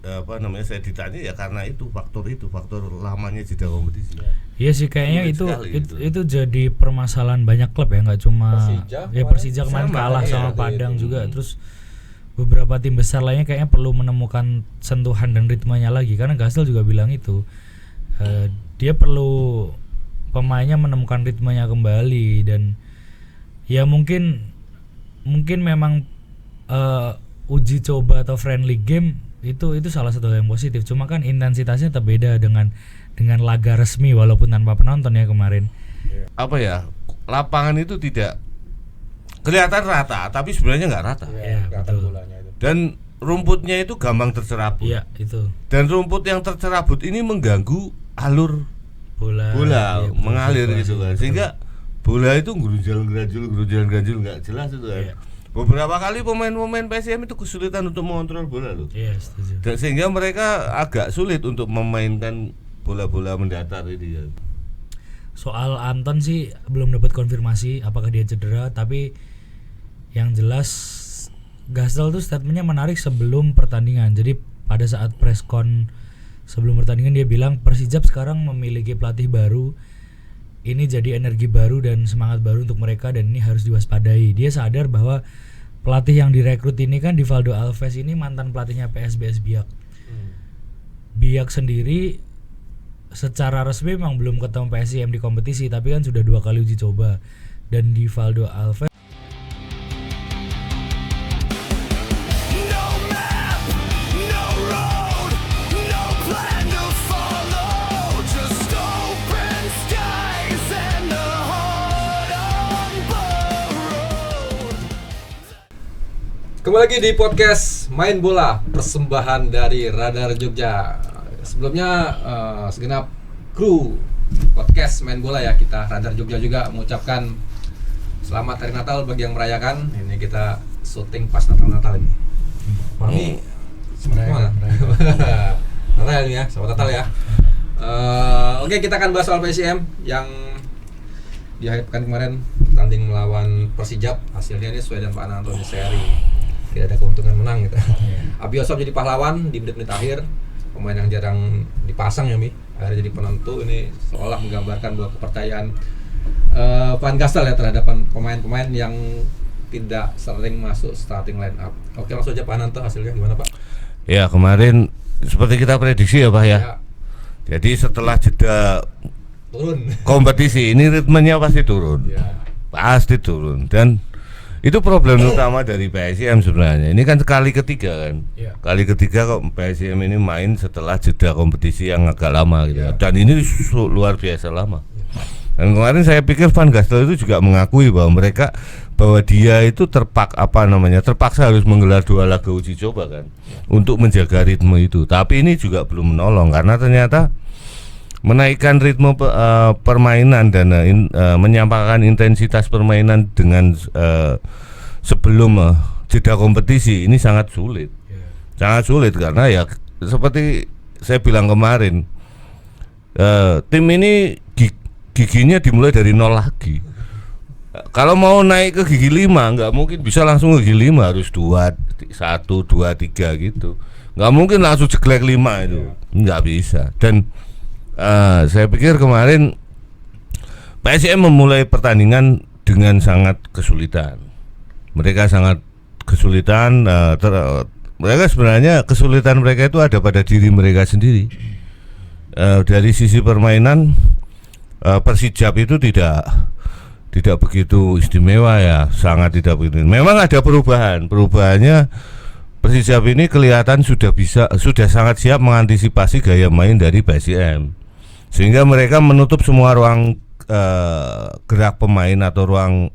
saya ditanya ya karena faktor lamanya jeda kompetisi. Iya sih kayaknya itu jadi permasalahan banyak klub ya, nggak cuma Persija kemarin kalah sama Padang juga. Terus beberapa tim besar lainnya kayaknya perlu menemukan sentuhan dan ritmenya lagi, karena Gastel juga bilang itu dia perlu pemainnya menemukan ritmenya kembali. Dan ya mungkin memang uji coba atau friendly game itu salah satu yang positif. Cuma kan intensitasnya terbeda dengan laga resmi walaupun tanpa penonton ya kemarin. Apa ya, lapangan itu tidak kelihatan rata, tapi sebenarnya nggak rata. Iya, betul. Dan rumputnya itu gampang tercerabut. Iya, itu. Dan rumput yang tercerabut ini mengganggu alur bola ya, mengalir gitu kan. Sehingga bola itu gerunjal nggak jelas itu kan. Iya. Beberapa kali pemain-pemain PSM itu kesulitan untuk mengontrol bola loh. Iya, setuju. Dan sehingga mereka agak sulit untuk memainkan bola-bola mendatar ini ya. Soal Anton sih belum dapat konfirmasi apakah dia cedera, tapi yang jelas Gastel tuh statementnya menarik sebelum pertandingan. Jadi pada saat press con sebelum pertandingan dia bilang Persijap sekarang memiliki pelatih baru. Ini jadi energi baru dan semangat baru untuk mereka dan ini harus diwaspadai. Dia sadar bahwa pelatih yang direkrut ini kan Divaldo Alves ini mantan pelatihnya PSBS Biak. Biak sendiri secara resmi memang belum ketemu PSIM di kompetisi, tapi kan sudah 2 kali uji coba. Dan Divaldo Alves Kembali lagi di podcast Main Bola, persembahan dari Radar Jogja. Sebelumnya segenap kru podcast Main Bola ya, kita Radar Jogja juga mengucapkan selamat hari Natal bagi yang merayakan. Ini kita syuting pas Natal ini. Ini sebenarnya Natal ini ya, selamat Natal ya. Oke, kita akan bahas soal PSIM yang di akhir pekan kemarin tanding melawan Persijap. Hasilnya ini sesuai dengan Pak Anantoni Seri. Tidak ada keuntungan menang gitu. Abiosop jadi pahlawan di menit-menit akhir, pemain yang jarang dipasang ya Mi, akhirnya jadi penentu. Ini seolah menggambarkan bahwa kepercayaan Van Gastel ya terhadap pemain-pemain yang tidak sering masuk starting line up. Oke, langsung aja Pak Ananto, hasilnya gimana Pak? Ya kemarin seperti kita prediksi ya Pak ya. Jadi setelah jeda turun kompetisi ini ritmenya pasti turun. Pasti turun. Dan itu problem utama dari PSIM sebenarnya. Ini kan kali ketiga kan. Kali ketiga kok PSIM ini main setelah jeda kompetisi yang agak lama gitu. Dan ini luar biasa lama. Dan kemarin saya pikir Van Gastel itu juga mengakui bahwa dia itu terpaksa harus menggelar 2 laga uji coba kan untuk menjaga ritme itu. Tapi ini juga belum menolong karena ternyata menaikkan ritme permainan dan menyampaikan intensitas permainan dengan sebelum jeda kompetisi ini sangat sulit. Sangat sulit karena ya seperti saya bilang kemarin, tim ini giginya dimulai dari 0 lagi. Kalau mau naik ke gigi 5 nggak mungkin bisa langsung ke gigi 5, harus 1, 2, 3 gitu. Nggak mungkin langsung jeglek 5 itu, nggak bisa. Dan saya pikir kemarin PSIM memulai pertandingan dengan sangat kesulitan. Mereka sangat kesulitan. Mereka sebenarnya kesulitan mereka itu ada pada diri mereka sendiri. Dari sisi permainan, Persijap itu tidak begitu istimewa ya, sangat tidak begitu. Memang ada perubahan. Perubahannya Persijap ini kelihatan sudah sangat siap mengantisipasi gaya main dari PSIM. Sehingga mereka menutup semua ruang gerak pemain atau ruang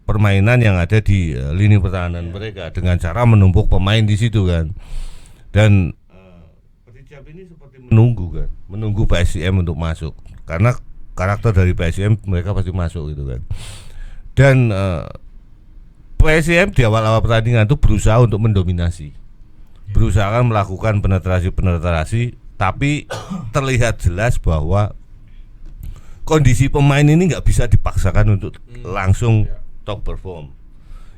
permainan yang ada di lini pertahanan mereka dengan cara menumpuk pemain di situ kan. Dan Persijap ini seperti menunggu PSIM untuk masuk karena karakter dari PSIM mereka pasti masuk gitu kan. Dan PSIM di awal-awal pertandingan itu berusaha untuk mendominasi, berusaha melakukan penetrasi, tapi terlihat jelas bahwa kondisi pemain ini nggak bisa dipaksakan untuk langsung top perform.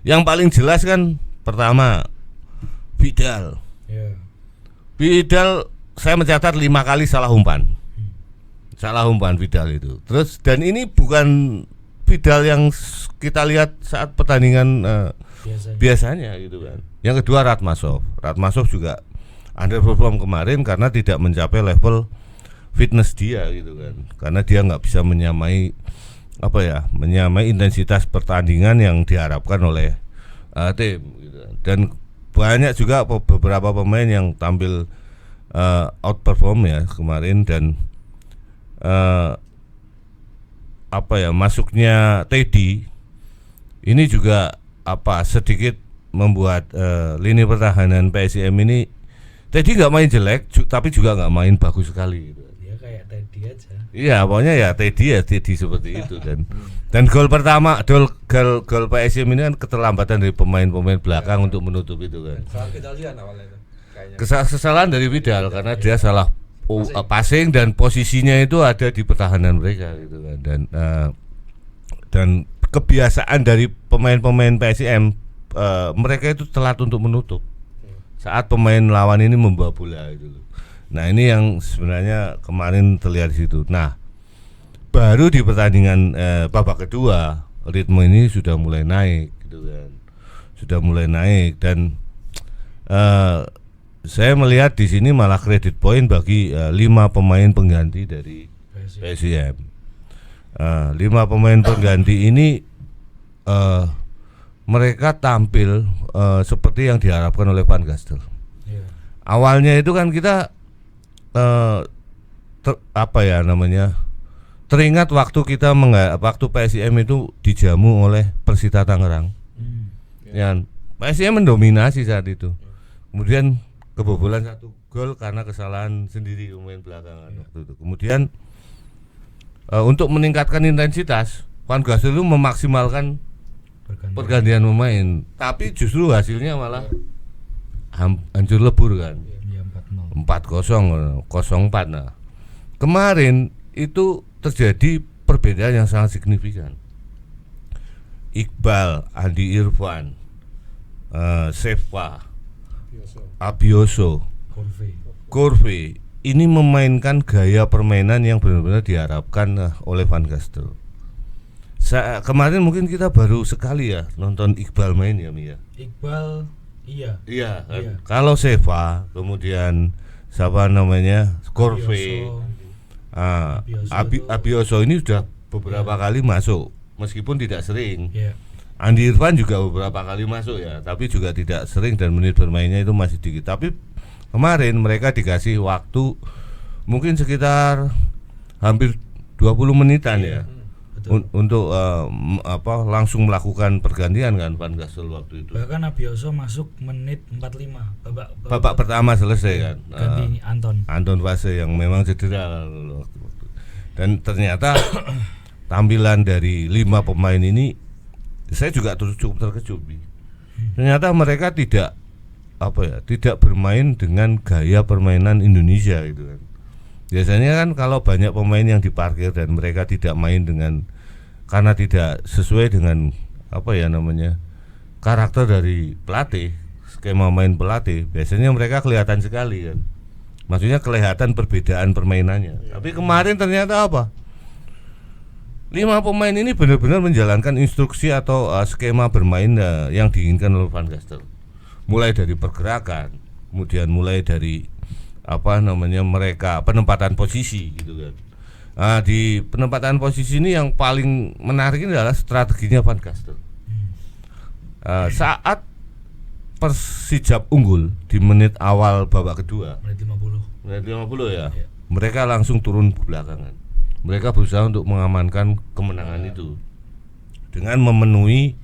Yang paling jelas kan pertama Vidal. Vidal saya mencatat 5 kali salah umpan. Salah umpan Vidal itu. Terus dan ini bukan Vidal yang kita lihat saat pertandingan biasanya gitu kan. Yang kedua Ratmasov juga underperform kemarin karena tidak mencapai level fitness dia gitu kan. Karena dia nggak bisa menyamai intensitas pertandingan yang diharapkan oleh tim gitu. Dan banyak juga beberapa pemain yang tampil outperform ya kemarin dan masuknya Teddy ini juga sedikit membuat lini pertahanan PSIM ini Teddy nggak main jelek tapi juga nggak main bagus sekali gitu. Dia kayak Teddy aja. Iya, pokoknya ya Teddy seperti itu dan gol pertama gol PSIM ini kan keterlambatan dari pemain-pemain belakang untuk menutup itu kan. Kesalahan dari Vidal karena dia salah passing dan posisinya itu ada di pertahanan mereka gitu kan dan kebiasaan dari pemain-pemain PSIM mereka itu telat untuk menutup saat pemain lawan ini membawa bola gitu. Nah, ini yang sebenarnya kemarin terlihat di situ. Nah, baru di pertandingan babak kedua ritme ini sudah mulai naik gitu kan. Sudah mulai naik dan saya melihat di sini malah kredit poin bagi 5 pemain pengganti dari PSIM. 5 pemain pengganti ini mereka tampil seperti yang diharapkan oleh Van Gastel. Awalnya itu kan kita teringat waktu waktu PSIM itu dijamu oleh Persita Tangerang. Ya, PSIM mendominasi saat itu. Kemudian kebobolan 1 gol karena kesalahan sendiri pemain belakangan waktu itu. Kemudian untuk meningkatkan intensitas, Van Gastel itu memaksimalkan pergantian pemain, tapi justru hasilnya malah hancur lebur kan. 4-0, 0-4. Nah, kemarin itu terjadi perbedaan yang sangat signifikan. Iqbal, Andi Irfan, Seva, Abioso, Korve ini memainkan gaya permainan yang benar-benar diharapkan oleh Van Gastel. Kemarin mungkin kita baru sekali ya nonton Iqbal main ya Mia. Iqbal iya kan? Iya. Kalau Seva kemudian siapa namanya Korve, Abioso ini sudah beberapa kali masuk meskipun tidak sering. Andi Irfan juga beberapa kali masuk ya, tapi juga tidak sering dan menit bermainnya itu masih dikit. Tapi kemarin mereka dikasih waktu mungkin sekitar hampir 20 menitan ya. Untuk langsung melakukan pergantian kan Van Gastel waktu itu. Bahkan Abioso masuk menit 45 babak pertama selesai kan. Ganti Anton Vase yang memang cedera. Dan ternyata tampilan dari 5 pemain ini saya juga cukup terkejut. Ternyata mereka tidak bermain dengan gaya permainan Indonesia gitu kan. Biasanya kan kalau banyak pemain yang diparkir dan mereka tidak main karena tidak sesuai dengan karakter dari pelatih, skema main pelatih, biasanya mereka kelihatan sekali kan. Maksudnya kelihatan perbedaan permainannya. Tapi kemarin ternyata 5 pemain ini benar-benar menjalankan instruksi atau skema bermain yang diinginkan oleh Van Gastel. Mulai dari pergerakan, kemudian mulai dari mereka penempatan posisi gitu kan. Nah, di penempatan posisi ini yang paling menarik ini adalah strateginya Van Gastel. Saat Persijap unggul di menit awal babak kedua, menit 50 ya. Mereka langsung turun ke belakangan. Mereka berusaha untuk mengamankan kemenangan itu dengan memenuhi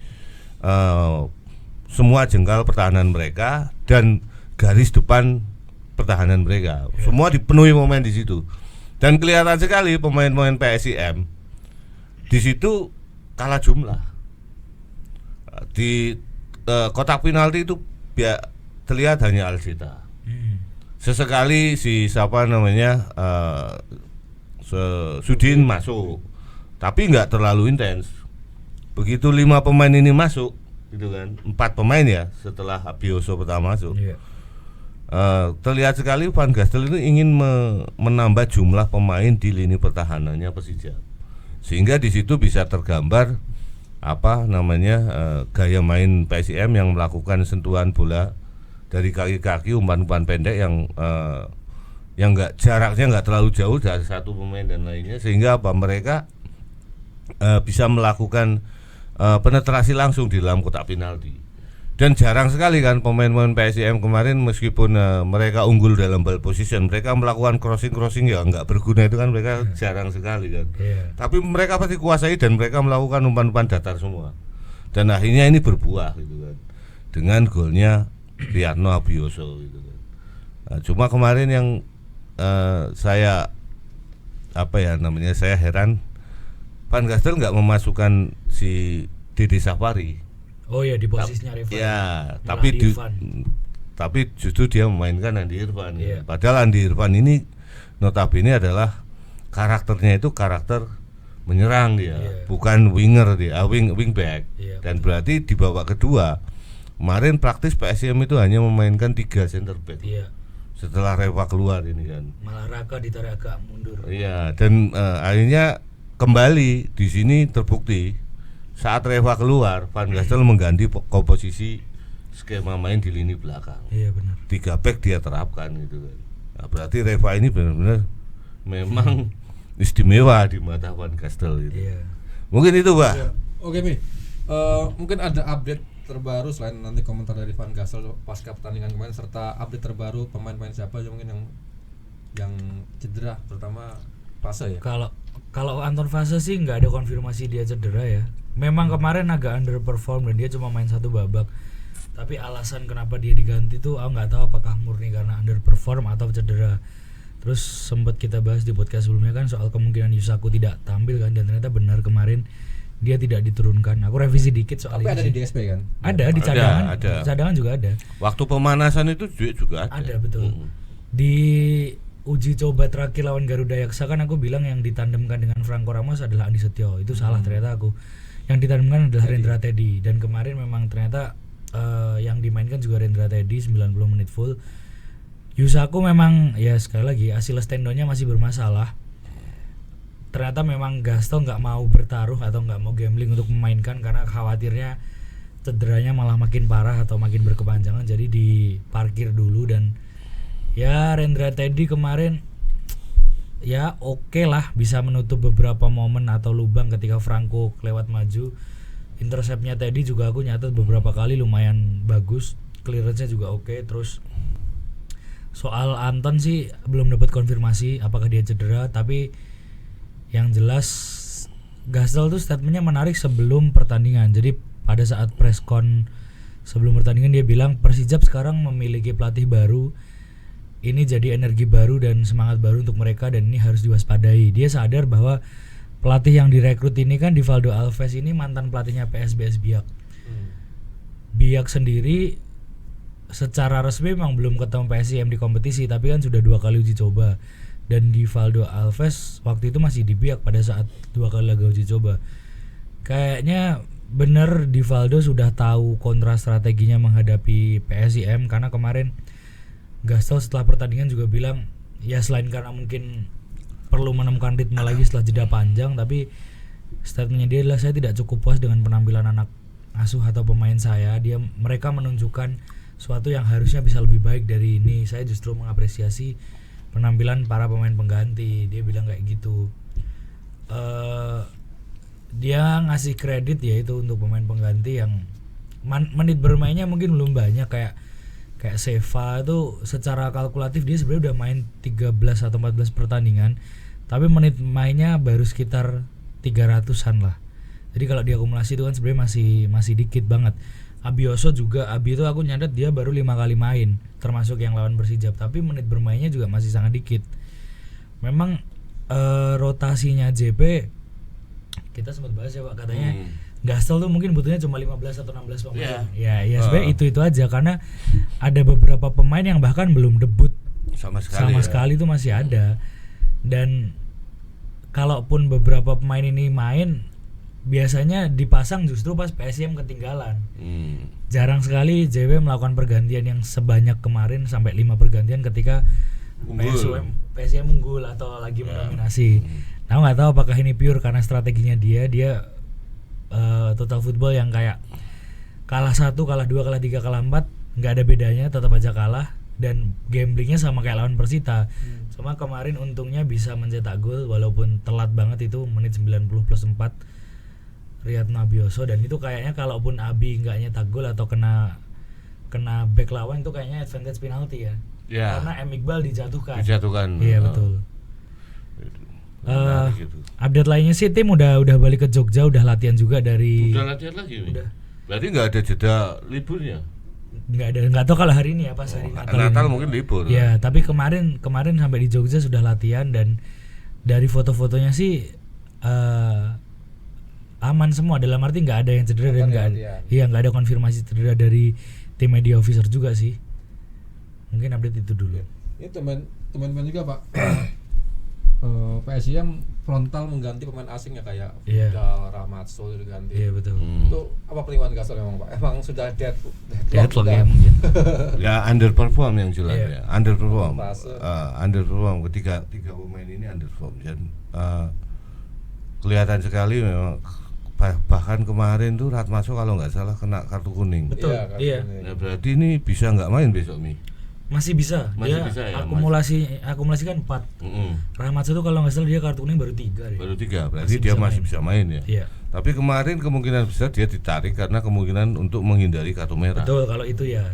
semua jengkal pertahanan mereka dan garis depan pertahanan mereka. Semua dipenuhi pemain di situ. Dan kelihatan sekali pemain-pemain PSIM di situ kalah jumlah. Di kotak penalti itu terlihat hanya Alcita. Sesekali Sudin masuk, tapi nggak terlalu intens. Begitu 5 pemain ini masuk, gitu kan, 4 pemain ya setelah Abioso pertama masuk. terlihat sekali Van Gastel itu ingin menambah jumlah pemain di lini pertahanannya Persija, sehingga di situ bisa tergambar gaya main PSIM yang melakukan sentuhan bola dari kaki-kaki, umpan-umpan pendek yang jaraknya nggak terlalu jauh dari satu pemain dan lainnya, sehingga mereka bisa melakukan penetrasi langsung di dalam kotak penalti. Dan jarang sekali kan pemain-pemain PSIM kemarin, meskipun mereka unggul dalam ball position, mereka melakukan crossing ya nggak berguna, itu kan mereka jarang sekali kan. Tapi mereka pasti kuasai dan mereka melakukan umpan-umpan datar semua. Dan akhirnya ini berbuah gitu kan, dengan golnya Riyadno Abioso gitu kan. Nah, cuma kemarin yang saya heran, Van Gastel nggak memasukkan si Dede Safari. Oh ya, di posisinya Rifan. Ya, tapi justru dia memainkan Andi Irfan. Padahal Andi Irfan ini notabene adalah karakternya itu karakter menyerang dia, bukan winger dia, wingback. Dan berarti di babak kedua kemarin praktis PSM itu hanya memainkan 3 center back. Setelah Reva keluar ini kan. Malah Raka ditarik agak mundur. Iya, dan akhirnya kembali di sini terbukti saat Reva keluar, Van Gastel mengganti komposisi skema main di lini belakang. Iya benar. 3 back dia terapkan gitu kan. Nah, berarti Reva ini benar-benar memang istimewa di mata Van Gastel gitu. Iya. Mungkin itu, Pak. Ya. Oke, Mi. Mungkin ada update terbaru selain nanti komentar dari Van Gastel pasca pertandingan kemarin, serta update terbaru pemain-pemain siapa yang mungkin yang cedera, terutama Fase ya. Kalau Anton Fase sih nggak ada konfirmasi dia cedera ya. Memang kemarin agak underperform dan dia cuma main 1 babak. Tapi alasan kenapa dia diganti tuh aku nggak tahu, apakah murni karena underperform atau cedera. Terus sempat kita bahas di podcast sebelumnya kan soal kemungkinan Yusaku tidak tampil kan, dan ternyata benar kemarin dia tidak diturunkan. Aku revisi dikit soal tapi ini. Ada di DSP kan? Ada di cadangan. Ada. Cadangan juga ada. Waktu pemanasan itu juga ada. Ada betul. Di uji coba terakhir lawan Garuda Yaksa kan aku bilang yang ditandemkan dengan Franco Ramos adalah Andi Setio. Itu salah ternyata aku. Yang ditandemkan adalah Rendra Teddy, dan kemarin memang ternyata yang dimainkan juga Rendra Teddy 90 menit full. Yusaku memang ya sekali lagi Achilles tendonnya masih bermasalah. Ternyata memang Gaston nggak mau bertaruh atau nggak mau gambling untuk memainkan karena khawatirnya cederanya malah makin parah atau makin berkepanjangan, jadi diparkir dulu. Dan ya Rendra Teddy kemarin ya oke lah, bisa menutup beberapa momen atau lubang ketika Franco lewat maju. Interceptnya Teddy juga aku nyatet beberapa kali lumayan bagus, clearance-nya juga oke. Terus soal Anton sih belum dapat konfirmasi apakah dia cedera, tapi yang jelas Gastel tuh statementnya menarik sebelum pertandingan. Jadi pada saat press con sebelum pertandingan dia bilang Persijap sekarang memiliki pelatih baru, ini jadi energi baru dan semangat baru untuk mereka dan ini harus diwaspadai. Dia sadar bahwa pelatih yang direkrut ini kan Divaldo Alves ini mantan pelatihnya PSBS Biak. Biak sendiri secara resmi memang belum ketemu PSIM di kompetisi, tapi kan sudah 2 kali uji coba. Dan Divaldo Alves waktu itu masih di Biak pada saat 2 kali laga uji coba. Kayaknya bener Divaldo sudah tahu kontra strateginya menghadapi PSIM, karena kemarin Gastel setelah pertandingan juga bilang ya selain karena mungkin perlu menemukan ritme lagi setelah jeda panjang, tapi statementnya dia adalah saya tidak cukup puas dengan penampilan anak asuh atau pemain saya. Mereka menunjukkan sesuatu yang harusnya bisa lebih baik dari ini. Saya justru mengapresiasi penampilan para pemain pengganti. Dia bilang kayak gitu. Dia ngasih kredit ya itu untuk pemain pengganti yang menit bermainnya mungkin belum banyak, kayak Seva itu secara kalkulatif dia sebenarnya udah main 13 atau 14 pertandingan, tapi menit mainnya baru sekitar 300-an lah. Jadi kalau diakumulasi itu kan sebenarnya masih dikit banget. Abioso juga, Abi itu aku nyatet dia baru 5 kali main termasuk yang lawan Persijap, tapi menit bermainnya juga masih sangat dikit. Memang rotasinya JP kita sempat bahas ya Pak, katanya Gastel tuh mungkin butuhnya cuma 15 atau 16 pemain. Ya sebenarnya itu aja, karena ada beberapa pemain yang bahkan belum debut sama sekali itu masih ada. Dan kalaupun beberapa pemain ini main, biasanya dipasang justru pas PSIM ketinggalan. jarang sekali JW melakukan pergantian yang sebanyak kemarin sampai 5 pergantian ketika PSM unggul atau lagi mendominasi. Nah, nggak tahu apakah ini pure karena strateginya dia total football yang kayak kalah 1, kalah 2, kalah 3, kalah 4 nggak ada bedanya, tetap aja kalah, dan gamblingnya sama kayak lawan Persita. Cuma kemarin untungnya bisa mencetak gol walaupun telat banget, itu menit 90 plus 4 Riyadno Abioso, dan itu kayaknya kalaupun Abi nggak nyetak gol atau kena back lawan itu kayaknya advantage penalti ya. Karena M Iqbal dijatuhkan. Iya betul. Update lainnya sih tim udah balik ke Jogja, udah latihan juga dari. Udah latihan lagi nih. Berarti nggak ada jeda liburnya? Nggak tahu kalau hari ini ya, pas hari Natal ini. Mungkin libur. Ya, tapi kemarin sampai di Jogja sudah latihan, dan dari foto-fotonya sih aman semua, dalam arti nggak ada yang cedera dan nggak ada konfirmasi cedera dari tim media officer juga sih. Mungkin update itu dulu. Ini teman-teman juga Pak. PSIM frontal mengganti pemain asing ya, kayak Vidal, Rahmatso diganti. Iya betul. Itu apa pelimpan Gasol memang Pak? Emang sudah deadlock ya mungkin. Ya underperform yang jelas ya. Underperform tiga pemain ini underperform, dan kelihatan sekali memang. Bahkan kemarin tuh Rahmatso kalau nggak salah kena kartu kuning. Betul. Iya. Nah, berarti ini bisa nggak main besok Mi? Masih bisa ya, akumulasi kan 4. Rahmatso tuh kalau nggak salah dia kartu kuning baru 3 deh. Berarti berarti dia masih bisa main ya. Iya. Tapi kemarin kemungkinan besar dia ditarik karena kemungkinan untuk menghindari kartu merah. Betul, kalau itu ya.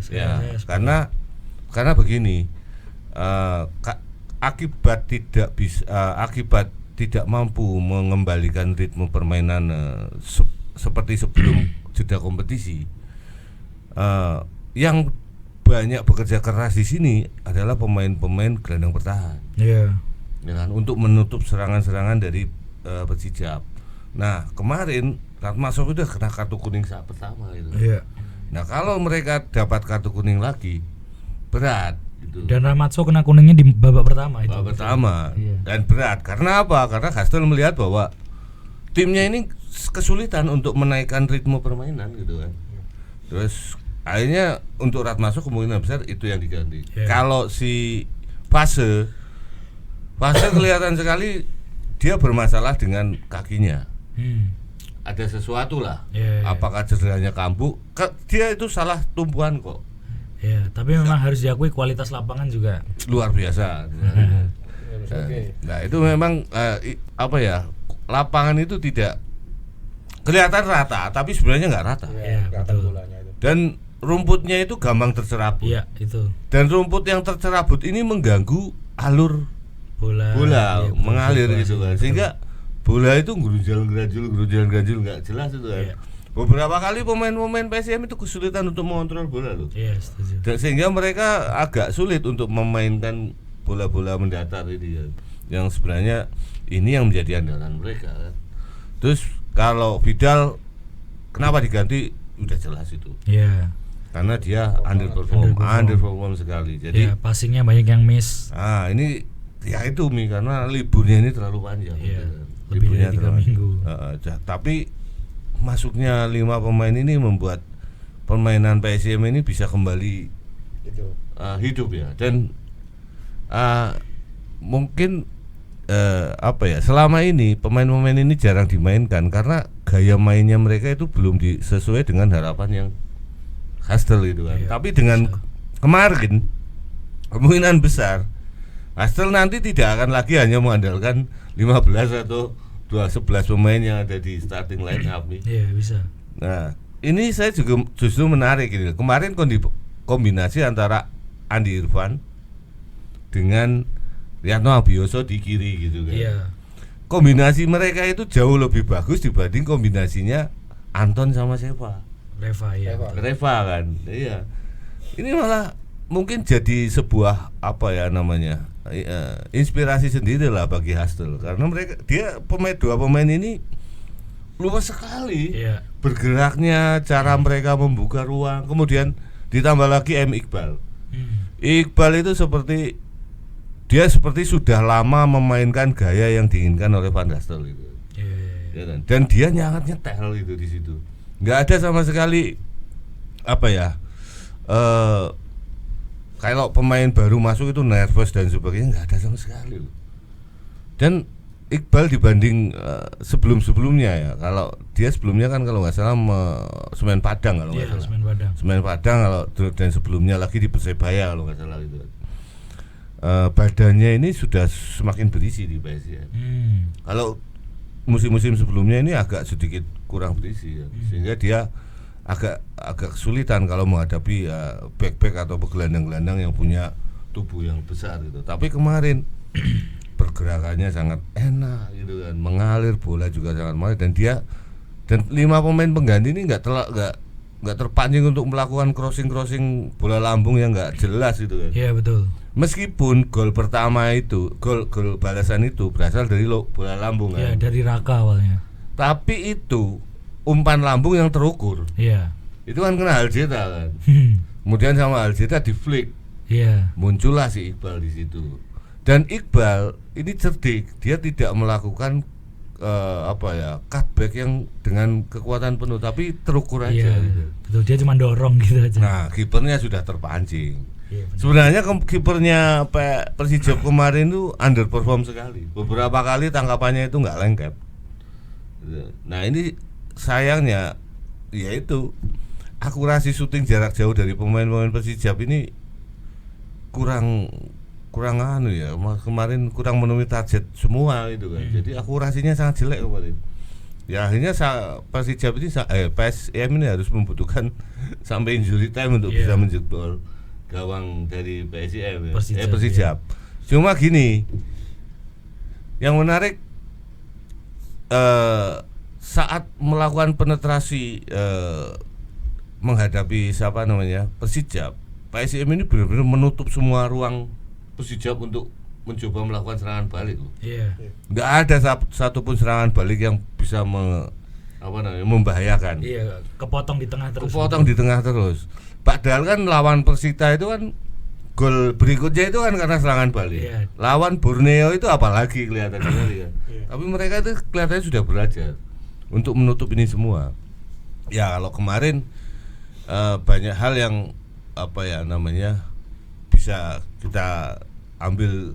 Karena begini, akibat tidak mampu mengembalikan ritme permainan seperti sebelum jeda kompetisi, yang banyak bekerja keras di sini adalah pemain-pemain gelandang bertahan. Iya. Ya kan, untuk menutup serangan-serangan dari Persijap. Nah, kemarin Rahmatso udah kena kartu kuning saat pertama itu. Iya. Nah, kalau mereka dapat kartu kuning lagi, berat gitu. Dan Rahmatso kena kuningnya di babak pertama itu. Babak pertama. Iya. Dan berat. Karena apa? Karena Gastel melihat bahwa timnya ini kesulitan untuk menaikkan ritme permainan gitu kan. Terus akhirnya untuk Rahmatso kemungkinan besar itu yang diganti. Kalau si Fase kelihatan sekali dia bermasalah dengan kakinya. Ada sesuatu lah. Apakah cederanya kambuh? Dia itu salah tumpuan kok. Ya, tapi memang harus diakui kualitas lapangan juga luar biasa. Nah, itu memang lapangan itu tidak kelihatan rata, tapi sebenarnya nggak rata. Betul. Dan rumputnya itu gampang tercerabut. Iya, itu. Dan rumput yang tercerabut ini mengganggu alur bola mengalir gitu kan. Sehingga bola itu gerunjal nggak jelas itu kan. Beberapa kali pemain-pemain PSM itu kesulitan untuk mengontrol bola loh. Iya, setuju. Dan sehingga mereka agak sulit untuk memainkan bola-bola mendatar ini ya. Yang sebenarnya ini yang menjadi andalan mereka kan. Terus kalau Vidal kenapa diganti udah jelas itu. Iya. Karena dia underperform sekali. Jadi passingnya banyak yang miss. Ini ya itu Mi, karena liburnya ini terlalu panjang. Lebih dari 3 minggu. Tapi masuknya 5 pemain ini membuat permainan PSM ini bisa kembali hidup ya. Dan mungkin selama ini pemain-pemain ini jarang dimainkan karena gaya mainnya mereka itu belum sesuai dengan harapan yang Gastel gitu kan. Tapi dengan kemarin kemungkinan besar Gastel nanti tidak akan lagi hanya mengandalkan 15 atau 11 pemain yang ada di starting line up nih. Iya, bisa. Nah, ini saya juga justru menarik ini. Kemarin kombinasi antara Andi Irfan dengan Riyadno Abioso di kiri gitu kan. Iya. Kombinasi mereka itu jauh lebih bagus dibanding kombinasinya Anton sama siapa? Reva kan. Iya. Ini malah mungkin jadi sebuah inspirasi sendiri lah bagi Gastel, karena dua pemain ini luas sekali. Bergeraknya, cara mereka membuka ruang, kemudian ditambah lagi M Iqbal. Iqbal itu seperti sudah lama memainkan gaya yang diinginkan oleh Van Gastel gitu. Ya kan? Dan dia nyetel itu di situ. Nggak ada sama sekali apa ya? Kalau pemain baru masuk itu nervous dan sebagainya nggak ada sama sekali loh. Dan Iqbal dibanding sebelum-sebelumnya ya, kalau dia sebelumnya kan kalau nggak salah Semen Padang kalau nggak salah. Semen Padang kalau dan sebelumnya lagi di Persebaya kalau nggak salah itu. Badannya ini sudah semakin berisi di PSIM. Kalau musim-musim sebelumnya ini agak sedikit kurang berisi ya. Sehingga dia agak kesulitan kalau menghadapi back atau gelandang-gelandang yang punya tubuh yang besar gitu. Tapi kemarin pergerakannya sangat enak gitu kan, mengalir, bola juga sangat mengalir, dan 5 pemain pengganti ini nggak terpancing untuk melakukan crossing bola lambung yang nggak jelas gitu kan. Iya betul. Meskipun gol pertama itu, gol balasan itu berasal dari bola lambung kan. Iya, dari Raka awalnya. Tapi itu umpan lambung yang terukur. Iya. Itu kan kena Aljeta kan. Kemudian sama Aljeta di flick. Iya. Muncullah si Iqbal di situ. Dan Iqbal ini cerdik, dia tidak melakukan cutback yang dengan kekuatan penuh, tapi terukur aja. Iya, gitu. betul, dia cuma dorong gitu aja. Nah, kipernya sudah terpancing. Iya, sebenarnya kipernya Persijap kemarin itu underperform sekali. Beberapa kali tangkapannya itu nggak lengkap. Nah ini sayangnya, yaitu akurasi syuting jarak jauh dari pemain-pemain Persijap ini kurang ya, kemarin kurang memenuhi target semua gitu kan. Jadi akurasinya sangat jelek kemarin. Ya akhirnya Persijap ini PSM ini harus membutuhkan sampai injury time untuk bisa menjebol gawang dari PSM Persijap. Cuma gini, yang menarik saat melakukan penetrasi menghadapi Persijap, PSM ini benar-benar menutup semua ruang Persijap untuk mencoba melakukan serangan balik. Nggak ada satupun serangan balik yang bisa membahayakan. Iya, kepotong di tengah terus. Padahal kan lawan Persita itu kan gol berikutnya itu kan karena serangan balik. Iya. Lawan Borneo itu apalagi kelihatan sekali kan. Tapi mereka itu kelihatannya sudah belajar untuk menutup ini semua. Ya kalau kemarin banyak hal yang bisa kita ambil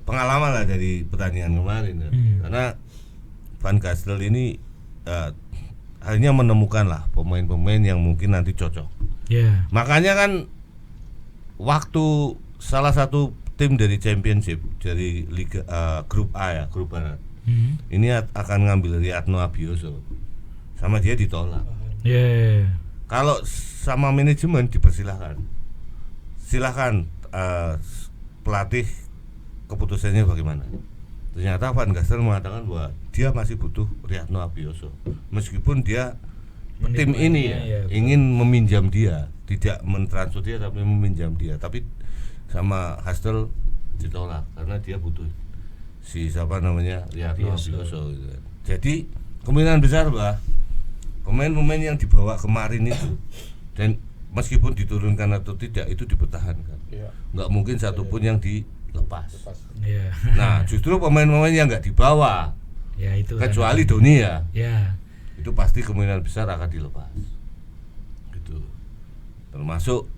pengalaman lah dari pertandingan kemarin kan. Karena Van Gastel ini hanya menemukan lah pemain-pemain yang mungkin nanti cocok. Makanya kan waktu salah satu tim dari Championship dari Liga Grup A ya, Grup Barat. Ini akan ngambil Riyadno Abioso. Sama dia ditolak. Kalau sama manajemen dipersilahkan. Silahkan pelatih keputusannya bagaimana. Ternyata Van Gastel mengatakan bahwa dia masih butuh Riyadno Abioso, meskipun dia tim ini ingin meminjam dia, tidak mentransfer dia tapi meminjam dia, tapi sama Gastel ditolak karena dia butuh Riyadno Abioso gitu. Jadi kemungkinan besar pemain-pemain yang dibawa kemarin itu, dan meskipun diturunkan atau tidak itu dipertahankan. Nggak mungkin satupun yang dilepas. Nah justru pemain-pemain yang nggak dibawa, itu kecuali Doni ya, itu pasti kemungkinan besar akan dilepas. Gitu. Termasuk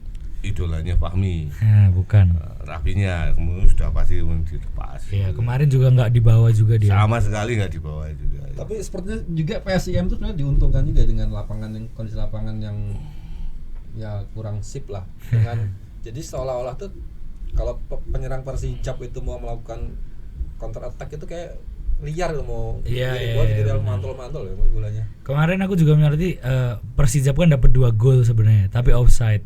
idolanya Fahmi. Bukan. Rafinya kemudian sudah pasti dilepas. Kemarin juga nggak dibawa juga dia. Sama sekali nggak dibawa juga. Tapi sepertinya juga PSIM itu sebenarnya diuntungkan juga dengan kondisi lapangan yang ya kurang sip lah. Jadi seolah-olah tuh kalau penyerang Persijap itu mau melakukan counter attack itu kayak liar mau jadi mantul-mantul ya bolanya. Kemarin aku juga mengerti Persijap kan dapat 2 gol sebenarnya, tapi offside.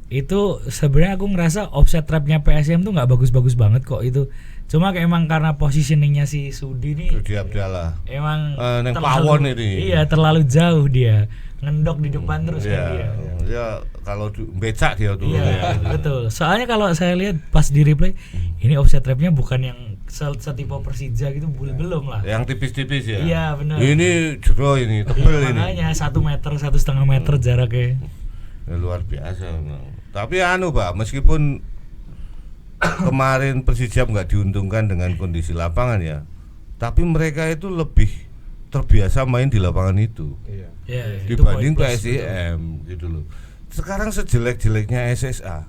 Itu sebenarnya aku ngerasa offside trapnya PSM tuh nggak bagus-bagus banget kok itu. Cuma kayak emang karena positioningnya si Sudi Abdallah. Emang pawon ini. Iya, terlalu jauh dia. Ngendok di depan terus kan dia. Ya kalau becak dia tuh. Iya, betul. Soalnya kalau saya lihat pas di replay, ini offside trapnya bukan yang setipe Persija gitu, belum lah. Yang tipis-tipis ya. Iya, benar. Ini jero ini, tebel ini. Makanya 1 meter, 1,5 meter jaraknya. Ya, luar biasa memang. Tapi meskipun kemarin Persijap nggak diuntungkan dengan kondisi lapangan ya, tapi mereka itu lebih terbiasa main di lapangan itu. Iya. Ya, itu Dibanding poin plus, PSIM gitu loh. Sekarang sejelek-jeleknya SSA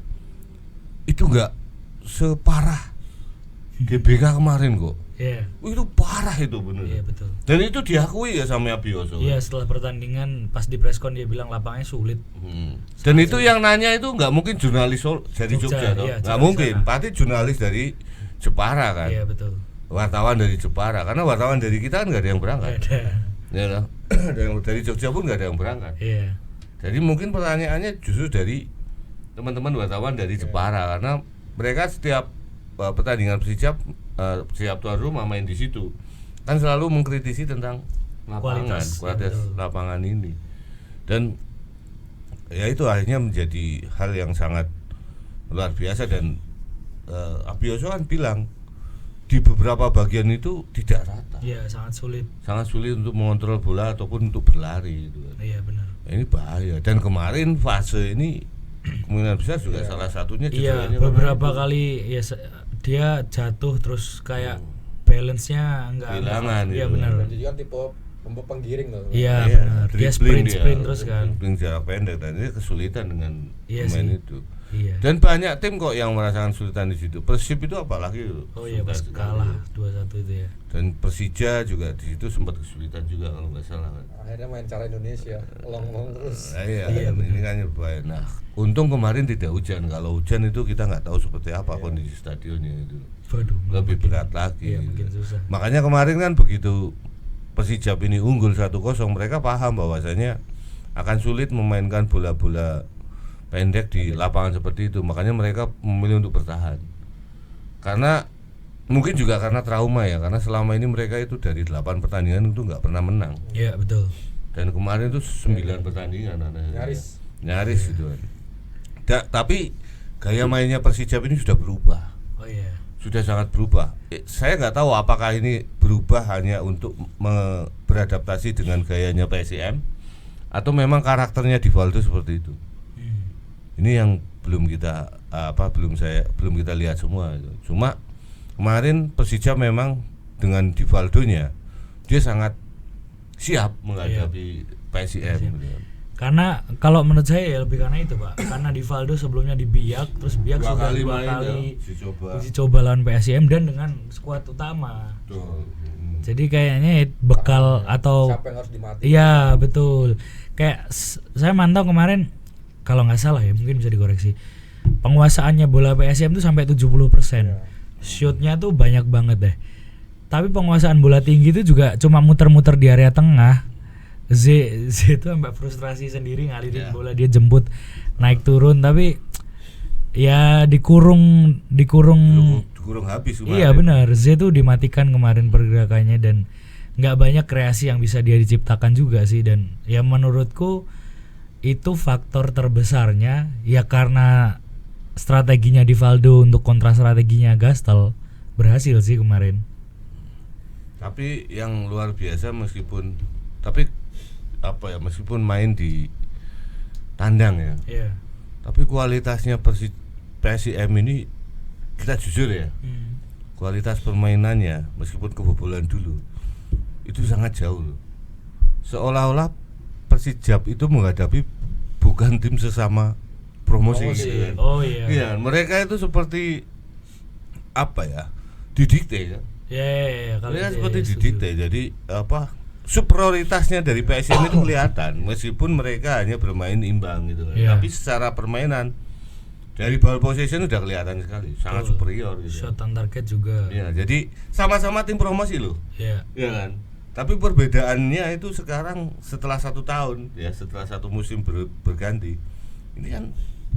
itu enggak separah GBK kemarin kok. Iya. Itu parah itu bener. Iya betul. Dan itu diakui ya sama Abioso. Iya, setelah pertandingan pas di preskon dia bilang lapangnya sulit. Dan itu yang nanya itu nggak mungkin jurnalis dari Jogja, Jogja toh. iya, Nggak jurnalis mungkin, sana. pasti jurnalis dari Jepara kan. Iya betul. Wartawan dari Jepara, karena wartawan dari kita kan nggak ada yang berangkat. Nggak ada. Ya kan? Dari Jogja pun nggak ada yang berangkat. Iya. Jadi mungkin pertanyaannya justru dari teman-teman wartawan dari Jepara, karena mereka setiap pertandingan Persija siap tuan rumah main di situ kan selalu mengkritisi tentang lapangan, kualitas betul. lapangan ini. Dan ya itu akhirnya menjadi hal yang sangat luar biasa. Dan Abioso kan bilang di beberapa bagian itu tidak rata, Iya, sangat sulit. untuk mengontrol bola ataupun untuk berlari gitu kan. Iya benar. Ini bahaya. Dan kemarin fase ini kemungkinan besar juga salah satunya Iya, cederanya beberapa itu. kali ya dia jatuh terus kayak balance-nya enggak. Kehilangan, Iya gitu. benar. Dan dia kan tipe penggiring loh. Iya Iya, benar. Dia dribbling sprint terus kan. dribbling jarak pendek, dan ini kesulitan dengan Iya pemain sih. itu. Iya. Dan banyak tim kok yang merasakan kesulitan di situ. Persib itu apalagi Oh iya, pas kesulitan kalah sekali. 2-1 itu ya. Dan Persija juga di situ sempat kesulitan juga kalau nggak salah kan. Akhirnya main cara Indonesia, long terus. Nah, iya, ini kan bahaya. Nah, untung kemarin tidak hujan. Kalau hujan itu kita nggak tahu seperti apa kondisi stadionnya itu. Waduh, Lebih makin- berat lagi. Iya, makin susah. Makanya kemarin kan begitu Persijap ini unggul 1-0, mereka paham bahwasanya akan sulit memainkan bola-bola pendek di lapangan seperti itu. Makanya mereka memilih untuk bertahan. Karena mungkin juga karena trauma ya, karena selama ini mereka itu dari 8 pertandingan itu nggak pernah menang. Iya, betul. Dan kemarin itu 9 pertandingan nyaris gitu kan. Tapi gaya mainnya Persijap ini sudah berubah. Oh iya. Sudah sangat berubah. Saya nggak tahu apakah ini berubah hanya untuk beradaptasi dengan gayanya PSIM atau memang karakternya Divaldo seperti itu. Ini yang belum kita belum kita lihat semua. Cuma kemarin Persija memang dengan Divaldonya dia sangat siap menghadapi PSIM. Karena kalau menurut saya ya lebih karena itu, Pak. Karena Divaldo sebelumnya di Biak, terus Biak Dua sudah kali 2 main kali ya, uji coba lawan PSIM dan dengan skuad utama. Betul. Jadi kayaknya bekal atau Siapa yang harus dimati? iya betul. Kayak saya mantau kemarin kalau nggak salah ya, mungkin bisa dikoreksi. Penguasaannya bola PSIM itu sampai 70%. Shootnya tuh banyak banget deh. Tapi penguasaan bola tinggi itu juga cuma muter-muter di area tengah. Z itu sampai frustrasi sendiri ngalirin bola, dia jemput naik turun, tapi ya dikurung habis kemarin. iya benar, Z tuh dimatikan kemarin pergerakannya dan nggak banyak kreasi yang bisa dia diciptakan juga sih. Dan ya menurutku itu faktor terbesarnya ya karena strateginya Divaldo untuk kontra strateginya Gastel berhasil sih kemarin. Tapi yang luar biasa meskipun main di tandang ya. Iya. Tapi kualitasnya PSIM ini kita jujur ya. Kualitas permainannya meskipun kebobolan dulu itu sangat jauh loh. Seolah-olah Persijap itu menghadapi bukan tim sesama promosi. Gitu kan. Oh iya. Iya, mereka itu seperti apa ya? Didikte ya. Ya, kalau Mereka seperti didikte. Jadi superioritasnya dari PSM itu kelihatan meskipun mereka hanya bermain imbang gitu kan. Yeah. Tapi secara permainan dari ball possession udah kelihatan sekali sangat superior gitu. Shot on target juga. Ya, jadi sama-sama tim promosi loh. Iya. Iya kan? Tapi perbedaannya itu sekarang setelah 1 tahun ya, setelah 1 musim berganti. Ini kan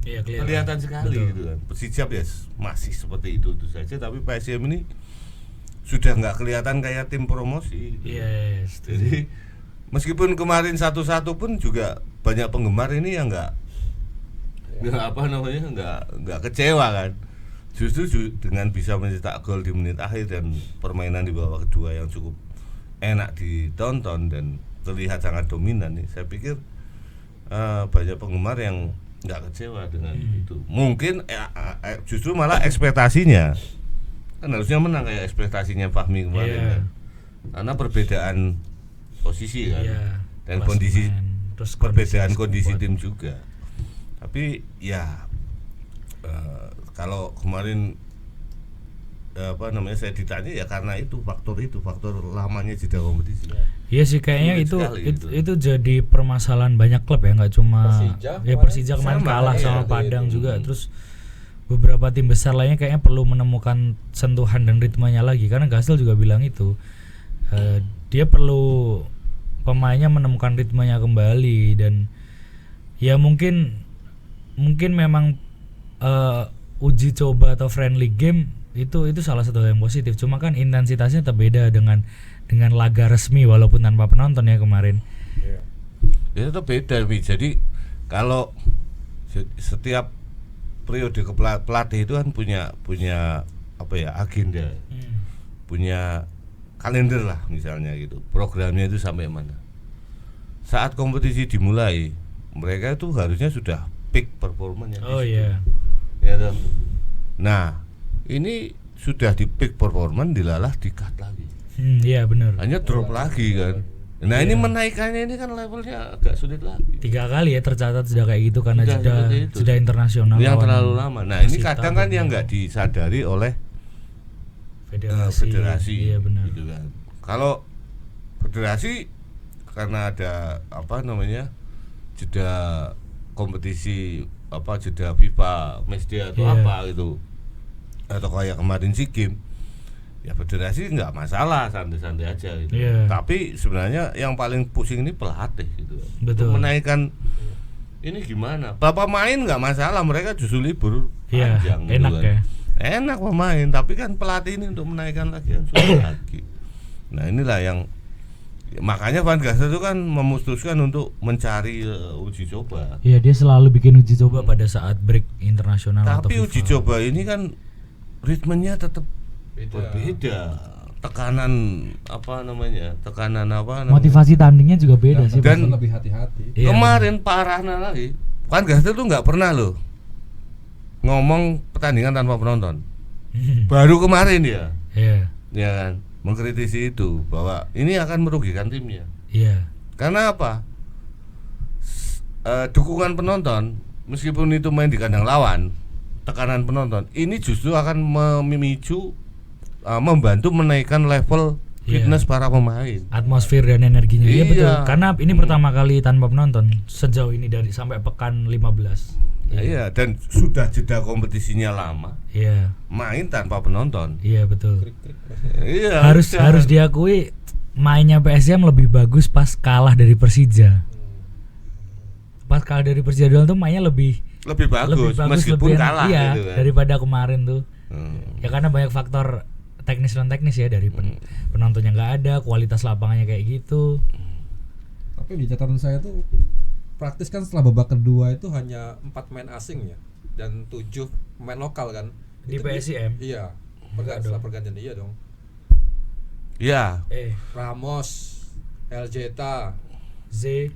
Iya, kelihatan sekali Betul. gitu kan. Persijap ya masih seperti itu saja, tapi PSM ini sudah nggak kelihatan kayak tim promosi. Iya. Jadi meskipun kemarin 1-1 pun juga banyak penggemar ini yang nggak kecewa kan. Justru dengan bisa mencetak gol di menit akhir dan permainan di babak kedua yang cukup enak ditonton dan terlihat sangat dominan nih. Saya pikir banyak penggemar yang nggak kecewa dengan itu. Mungkin justru malah ekspektasinya kan harusnya menang kayak ekspektasinya Fahmi kemarin kan. Karena perbedaan posisi kan. Iya, Dan klasemen, kondisi terus perbedaan skuad. kondisi tim juga. Tapi ya kalau kemarin saya ditanya ya karena faktor lamanya jeda kompetisi. Iya sih kayaknya Sulit itu sekali itu jadi permasalahan banyak klub ya, nggak cuma Persija kemarin sama, kalah iya, sama Padang juga. Terus beberapa tim besar lainnya kayaknya perlu menemukan sentuhan dan ritmenya lagi, karena Gastel juga bilang itu dia perlu pemainnya menemukan ritmenya kembali. Dan ya mungkin memang uji coba atau friendly game itu salah satu yang positif, cuma kan intensitasnya tetap beda dengan laga resmi walaupun tanpa penonton ya kemarin. Ya tetap beda, Wi. Jadi kalau setiap periode pelatih itu kan punya agenda, punya kalender lah misalnya gitu, programnya itu sampai mana. Saat kompetisi dimulai, mereka itu harusnya sudah peak performanya. Oh iya. Ya toh. Nah, ini sudah di peak performance dilalah di-cut lagi. Iya benar. Hanya drop lagi kan. Nah, ini menaikkannya ini kan levelnya agak sulit lagi. 3 kali ya tercatat sudah kayak gitu karena Sudah seperti itu. jeda internasional Yang lawan terlalu lama. Nah, ini Persita kadang kan yang nggak disadari oleh federasi. Iya benar. Gitu kan. Kalau federasi karena ada jeda kompetisi jeda FIFA matchday atau apa gitu, atau kayak kemarin SEA Games, ya federasi nggak masalah, santai-santai aja gitu. Tapi sebenarnya yang paling pusing ini pelatih gitu. Betul. Untuk menaikkan ini gimana? Bapak main nggak masalah, mereka justru libur panjang gitu enak kan. ya. Enak pemain, tapi kan pelatih ini untuk menaikkan lagi kan susah lagi. Nah, inilah yang makanya Van Gassel itu kan memutuskan untuk mencari uji coba. Iya, dia selalu bikin uji coba pada saat break internasional atau Tapi FIFA. uji coba ini kan ritmenya tetap berbeda. Tekanan motivasi tandingnya juga beda sih. Dan lebih hati-hati. Iya, kemarin parahnya lagi, Van Gassel tuh nggak pernah loh ngomong pertandingan tanpa penonton. Baru kemarin ya. Iya. Ya kan, mengkritisi itu bahwa ini akan merugikan timnya. Iya. Karena apa? Dukungan penonton, meskipun itu main di kandang lawan, tekanan penonton ini justru akan memicu, membantu menaikkan level fitness para pemain, atmosfer dan energinya. Iya betul. Iya. Karena ini pertama kali tanpa penonton sejauh ini dari sampai pekan 15. Iya, dan sudah jeda kompetisinya lama. Iya. Main tanpa penonton. Iya betul. Iya. Harus diakui mainnya PSM lebih bagus pas kalah dari Persija. Pas kalah dari Persija doang tuh mainnya lebih bagus meskipun kalah iya, gitu kan. daripada kemarin tuh. Ya karena banyak faktor teknis non teknis ya, dari penontonnya nggak ada, kualitas lapangannya kayak gitu. Tapi di catatan saya tuh praktis kan setelah babak kedua itu hanya 4 pemain asing ya dan 7 pemain lokal kan Di itu PSIM? Iya. Setelah pergantian iya dong. Iya. Ramos, Eljeta, Z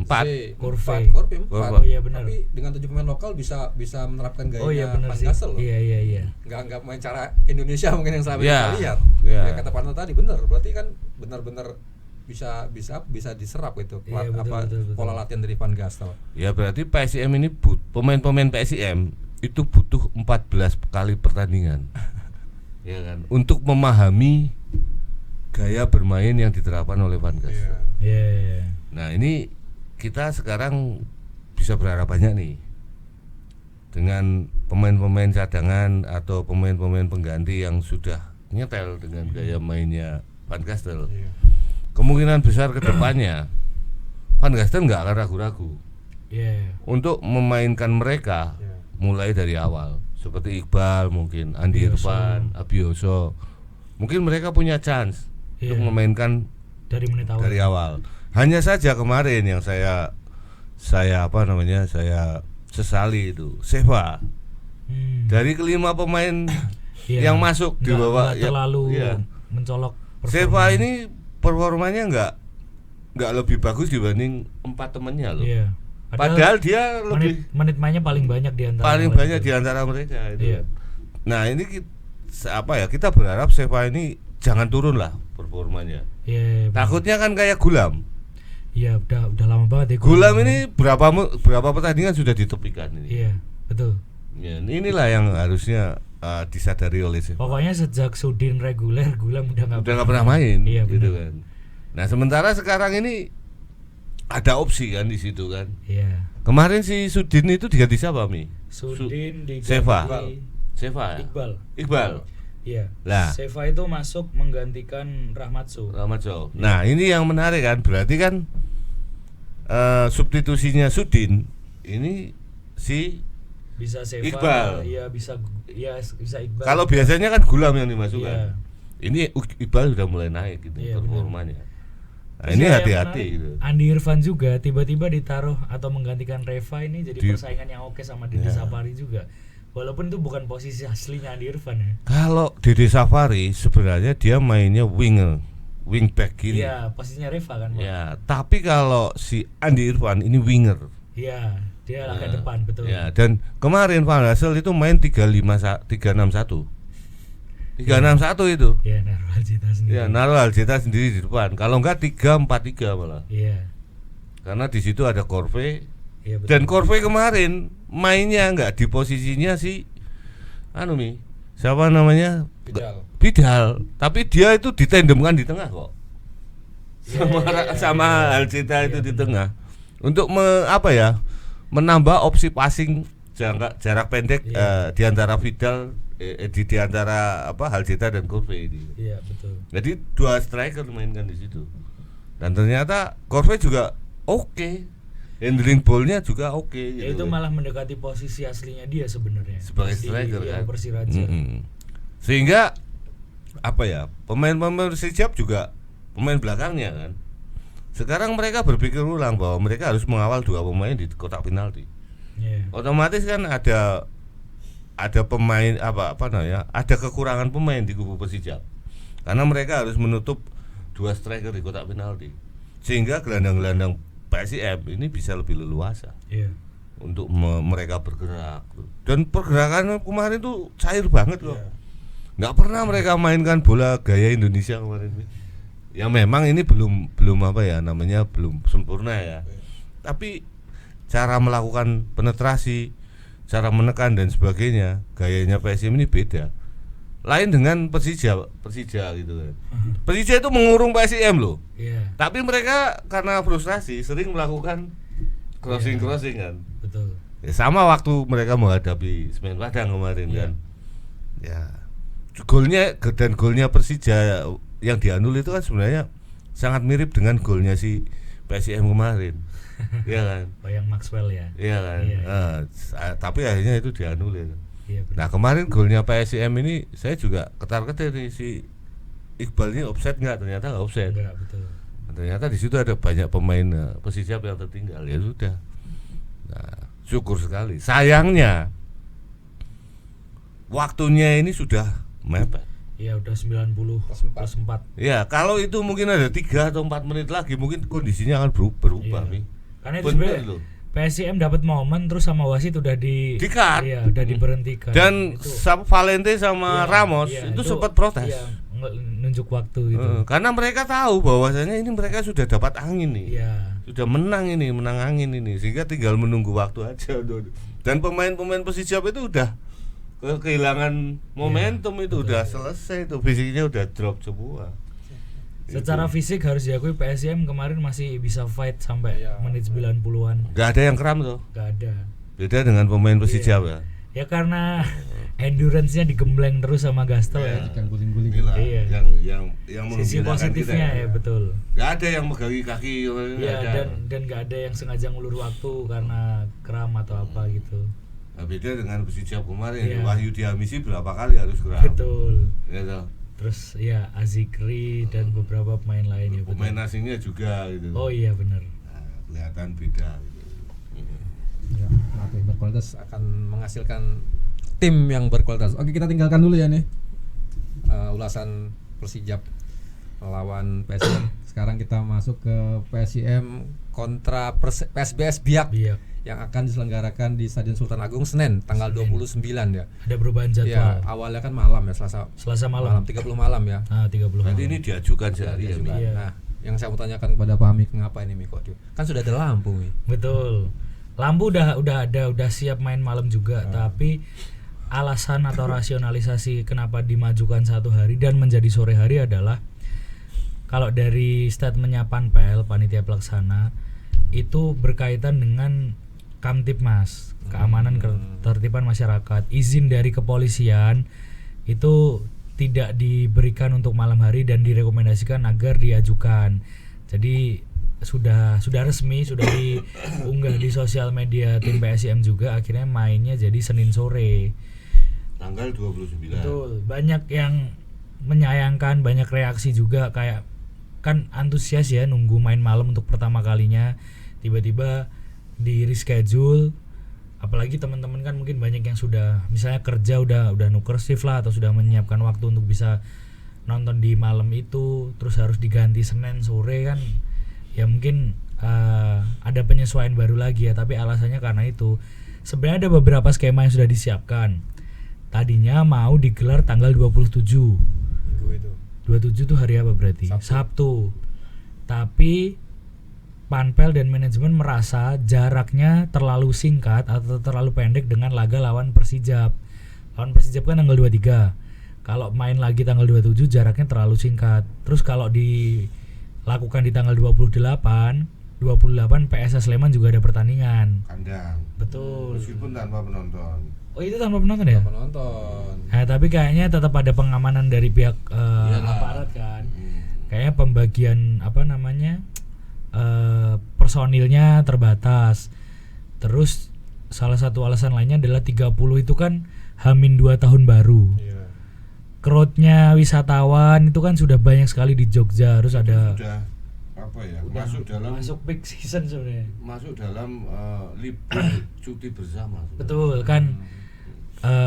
4. Kurve. Korpim 4. Oh iya benar. Tapi dengan 7 pemain lokal bisa menerapkan gayanya Oh iya benar Van sih. Gassel loh. Iya. Nggak main cara Indonesia mungkin yang selama Iya. kita lihat. Iya. Ya kata Parno tadi benar, berarti kan benar-benar bisa diserap itu Iya, betul. pola latihan dari Van Gassel. Ya berarti PSIM ini pemain-pemain PSIM itu butuh 14 kali pertandingan. Ya kan, untuk memahami gaya bermain yang diterapkan oleh Van Gassel. Iya. Nah, ini kita sekarang bisa berharap banyak nih dengan pemain-pemain cadangan atau pemain-pemain pengganti yang sudah nyetel dengan gaya mainnya Van Gassel. Kemungkinan besar ke depannya Van Gassel nggak akan ragu-ragu untuk memainkan mereka mulai dari awal, seperti Iqbal, mungkin Andi Irfan, Abioso. Mungkin mereka punya chance untuk memainkan dari menit awal. Dari awal. Hanya saja kemarin yang saya sesali itu Seva. Dari kelima pemain yang masuk di bawah terlalu mencolok. Seva ini performanya nggak lebih bagus dibanding 4 temannya loh. Iya. Padahal dia lebih menit mainnya paling banyak di antara mereka itu. Nah, ini kita berharap Seva ini jangan turun lah performanya. Iya. Takutnya kan kayak Gulam. Iya, udah lama banget ya. Gulam ini berapa pertandingan sudah ditepikan ini. Iya, betul. Ya, inilah yang harusnya disadari oleh Sepak. Pokoknya sejak Sudin reguler, Gulam udah nggak pernah main. Iya, gitu benar. kan. Nah, sementara sekarang ini ada opsi kan di situ kan. Iya. Kemarin si Sudin itu diganti siapa, Mi? Sudin diganti Seva ya? Iqbal. Iya. Lah. Seva itu masuk menggantikan Rahmatso. Nah, ini yang menarik kan, berarti kan substitusinya Sudin ini si Bisa Seva. Iqbal. Iya, bisa Iqbal. Kalau biasanya kan Gulam yang dimasukkan. Iya. Ini Iqbal sudah mulai naik gitu Iya, performanya. Nah, Terus ini yang hati-hati menarik, gitu. Andi Irfan juga tiba-tiba ditaruh atau menggantikan Reva ini jadi Di- persaingan yang oke sama Dede Ya. Sapari juga. Walaupun itu bukan posisi aslinya Andi Irfan ya. Kalau Dede Safari sebenarnya dia mainnya wingback kiri. Iya, posisinya Reva kan, Pak? Ya, tapi kalau si Andi Irfan ini winger. Iya, dia agak depan, betul. Ya, dan kemarin Van Hassel itu main 361 itu. Iya, naruh Aljita sendiri. Ya, naruh Aljita sendiri di depan. Kalau enggak 3-4-3 malah. Iya. Karena di situ ada Corve. Iya, betul. Dan Corve kemarin mainnya enggak di posisinya si Mi. Siapa namanya? Bidal. Tapi dia itu ditandemkan di tengah kok. Sama Aljita itu di tengah. Untuk menambah opsi passing jarak pendek di antara Vidal di antara Aljita dan Corve ini. Iya, betul. Jadi dua striker mainkan di situ. Dan ternyata Corve juga oke. Handling ball-nya juga oke Ya, gitu itu kan. malah mendekati posisi aslinya dia sebenarnya. Sebagai striker kan. Persiraja. Sehingga pemain-pemain Persijap juga pemain belakangnya kan. Sekarang mereka berpikir ulang bahwa mereka harus mengawal dua pemain di kotak penalti. Iya. Otomatis kan ada pemain ada kekurangan pemain di kubu Persijap. Karena mereka harus menutup dua striker di kotak penalti. Sehingga gelandang-gelandang PSIM ini bisa lebih leluasa Iya. untuk mereka bergerak. Dan pergerakan kemarin tuh cair banget kok. Nggak pernah mereka mainkan bola gaya Indonesia kemarin. Ya memang ini belum belum sempurna ya. Tapi cara melakukan penetrasi, cara menekan dan sebagainya, gayanya PSM ini beda. Lain dengan Persija gitu kan. Persija itu mengurung PSM loh. Iya. Tapi mereka karena frustrasi sering melakukan crossing kan. Betul. Ya, sama waktu mereka menghadapi Semen Padang kemarin kan. Ya. Golnya Persija yang dianulir itu kan sebenarnya sangat mirip dengan golnya si PSM kemarin. Iya kan? Yang Maxwell ya. Iya kan? Iya. Tapi akhirnya itu dianulir. Iya, benar. Nah, kemarin golnya PSM ini saya juga ketar-ketir nih, si Iqbal ini offside ternyata nggak offside. Enggak, betul. Ternyata di situ ada banyak pemain Persijap yang tertinggal, ya sudah. Nah, syukur sekali. Sayangnya waktunya ini sudah mepet. Iya, udah 90 plus 4. Ya, kalau itu mungkin ada 3 atau 4 menit lagi mungkin kondisinya akan berubah Iya. nih. Karena itu Bener sebenarnya loh. PSIM dapat momen terus sama wasit udah Di-cut. Iya, udah diberhentikan. Dan Itu- Valente sama iya, Ramos iya, itu sempat protes. Iya, nunjuk waktu gitu. Karena mereka tahu bahwasanya ini mereka sudah dapat angin nih. Iya. Sudah menang angin ini sehingga tinggal menunggu waktu aja. Dan pemain-pemain Persijap itu udah kehilangan momentum itu udah selesai itu, fisiknya udah drop semua. Secara fisik harus diakui PSIM kemarin masih bisa fight sampai menit 90-an. Gak ada yang kram tuh. Gak ada. Beda dengan pemain Persijap ya. Ya karena endurance-nya digembleng terus sama Gastel ya. Inilah Iya. yang Sisi menggembirakan positifnya kita, ya, betul. Gak ada yang megangi kaki. Iya, nggak ada. dan gak ada yang sengaja ngulur waktu karena kram atau apa gitu. Nah, beda dengan Persijap kemarin. Iya. Wahyu Diamisi berapa kali harus kram. Betul. Ya, toh. Terus ya Azikri dan beberapa pemain lain ya, betul. Pemain asingnya juga gitu. Oh iya, benar. Nah, kelihatan beda gitu. Ya, pelatih berkualitas akan menghasilkan tim yang berkualitas. Oke, kita tinggalkan dulu ya nih ulasan Persijap melawan PSM. Sekarang kita masuk ke PSIM kontra PSBS Biak. Biak. yang akan diselenggarakan di Stadion Sultan Agung Senin tanggal 29 ya. Ada perubahan Ya, jadwal. awalnya kan malam ya, Selasa malam. 30 malam ya. 30 Berarti malam. ini diajukan sehari ya, Mi? Juga. Iya. Nah, yang saya mau tanyakan kepada Pak Ami, kenapa ini Mi kok kan sudah ada lampu Mi? Betul. Lampu udah ada, udah siap main malam juga, tapi alasan atau rasionalisasi kenapa dimajukan satu hari dan menjadi sore hari adalah kalau dari statementnya Panpel, panitia pelaksana, itu berkaitan dengan Kamtibmas, keamanan ketertiban masyarakat. Izin dari kepolisian itu tidak diberikan untuk malam hari dan direkomendasikan agar diajukan. Jadi sudah resmi, sudah diunggah di sosial media tim PSIM juga, akhirnya mainnya jadi Senin sore. Tanggal 29. Betul. Banyak yang menyayangkan, banyak reaksi juga, kayak kan antusias ya nunggu main malam untuk pertama kalinya, tiba-tiba di reschedule. Apalagi teman-teman kan mungkin banyak yang sudah misalnya kerja udah nuker shift lah, atau sudah menyiapkan waktu untuk bisa nonton di malam itu, terus harus diganti Senin sore kan. Ya mungkin ada penyesuaian baru lagi ya, tapi alasannya karena itu. Sebenarnya ada beberapa skema yang sudah disiapkan. Tadinya mau digelar tanggal 27. Minggu itu. 27 tuh hari apa berarti? Sabtu. Tapi Panpel dan manajemen merasa jaraknya terlalu singkat atau terlalu pendek dengan laga lawan Persijap. Lawan Persijap kan tanggal 23. Kalau main lagi tanggal 27 jaraknya terlalu singkat. Terus kalau dilakukan di tanggal 28 PSS Sleman juga ada pertandingan. Kandang. Betul. Meskipun tanpa penonton. Oh, itu tanpa penonton ya? Penonton. Nah, tapi kayaknya tetap ada pengamanan dari pihak aparat kan. Kayaknya pembagian personilnya terbatas. Terus salah satu alasan lainnya adalah 30 itu kan H-2 tahun baru. Iya. Crowd-nya wisatawan itu kan sudah banyak sekali di Jogja. Terus ada Sudah apa ya? Masuk peak season sebenarnya. masuk dalam libur cuti bersama. Betul kan.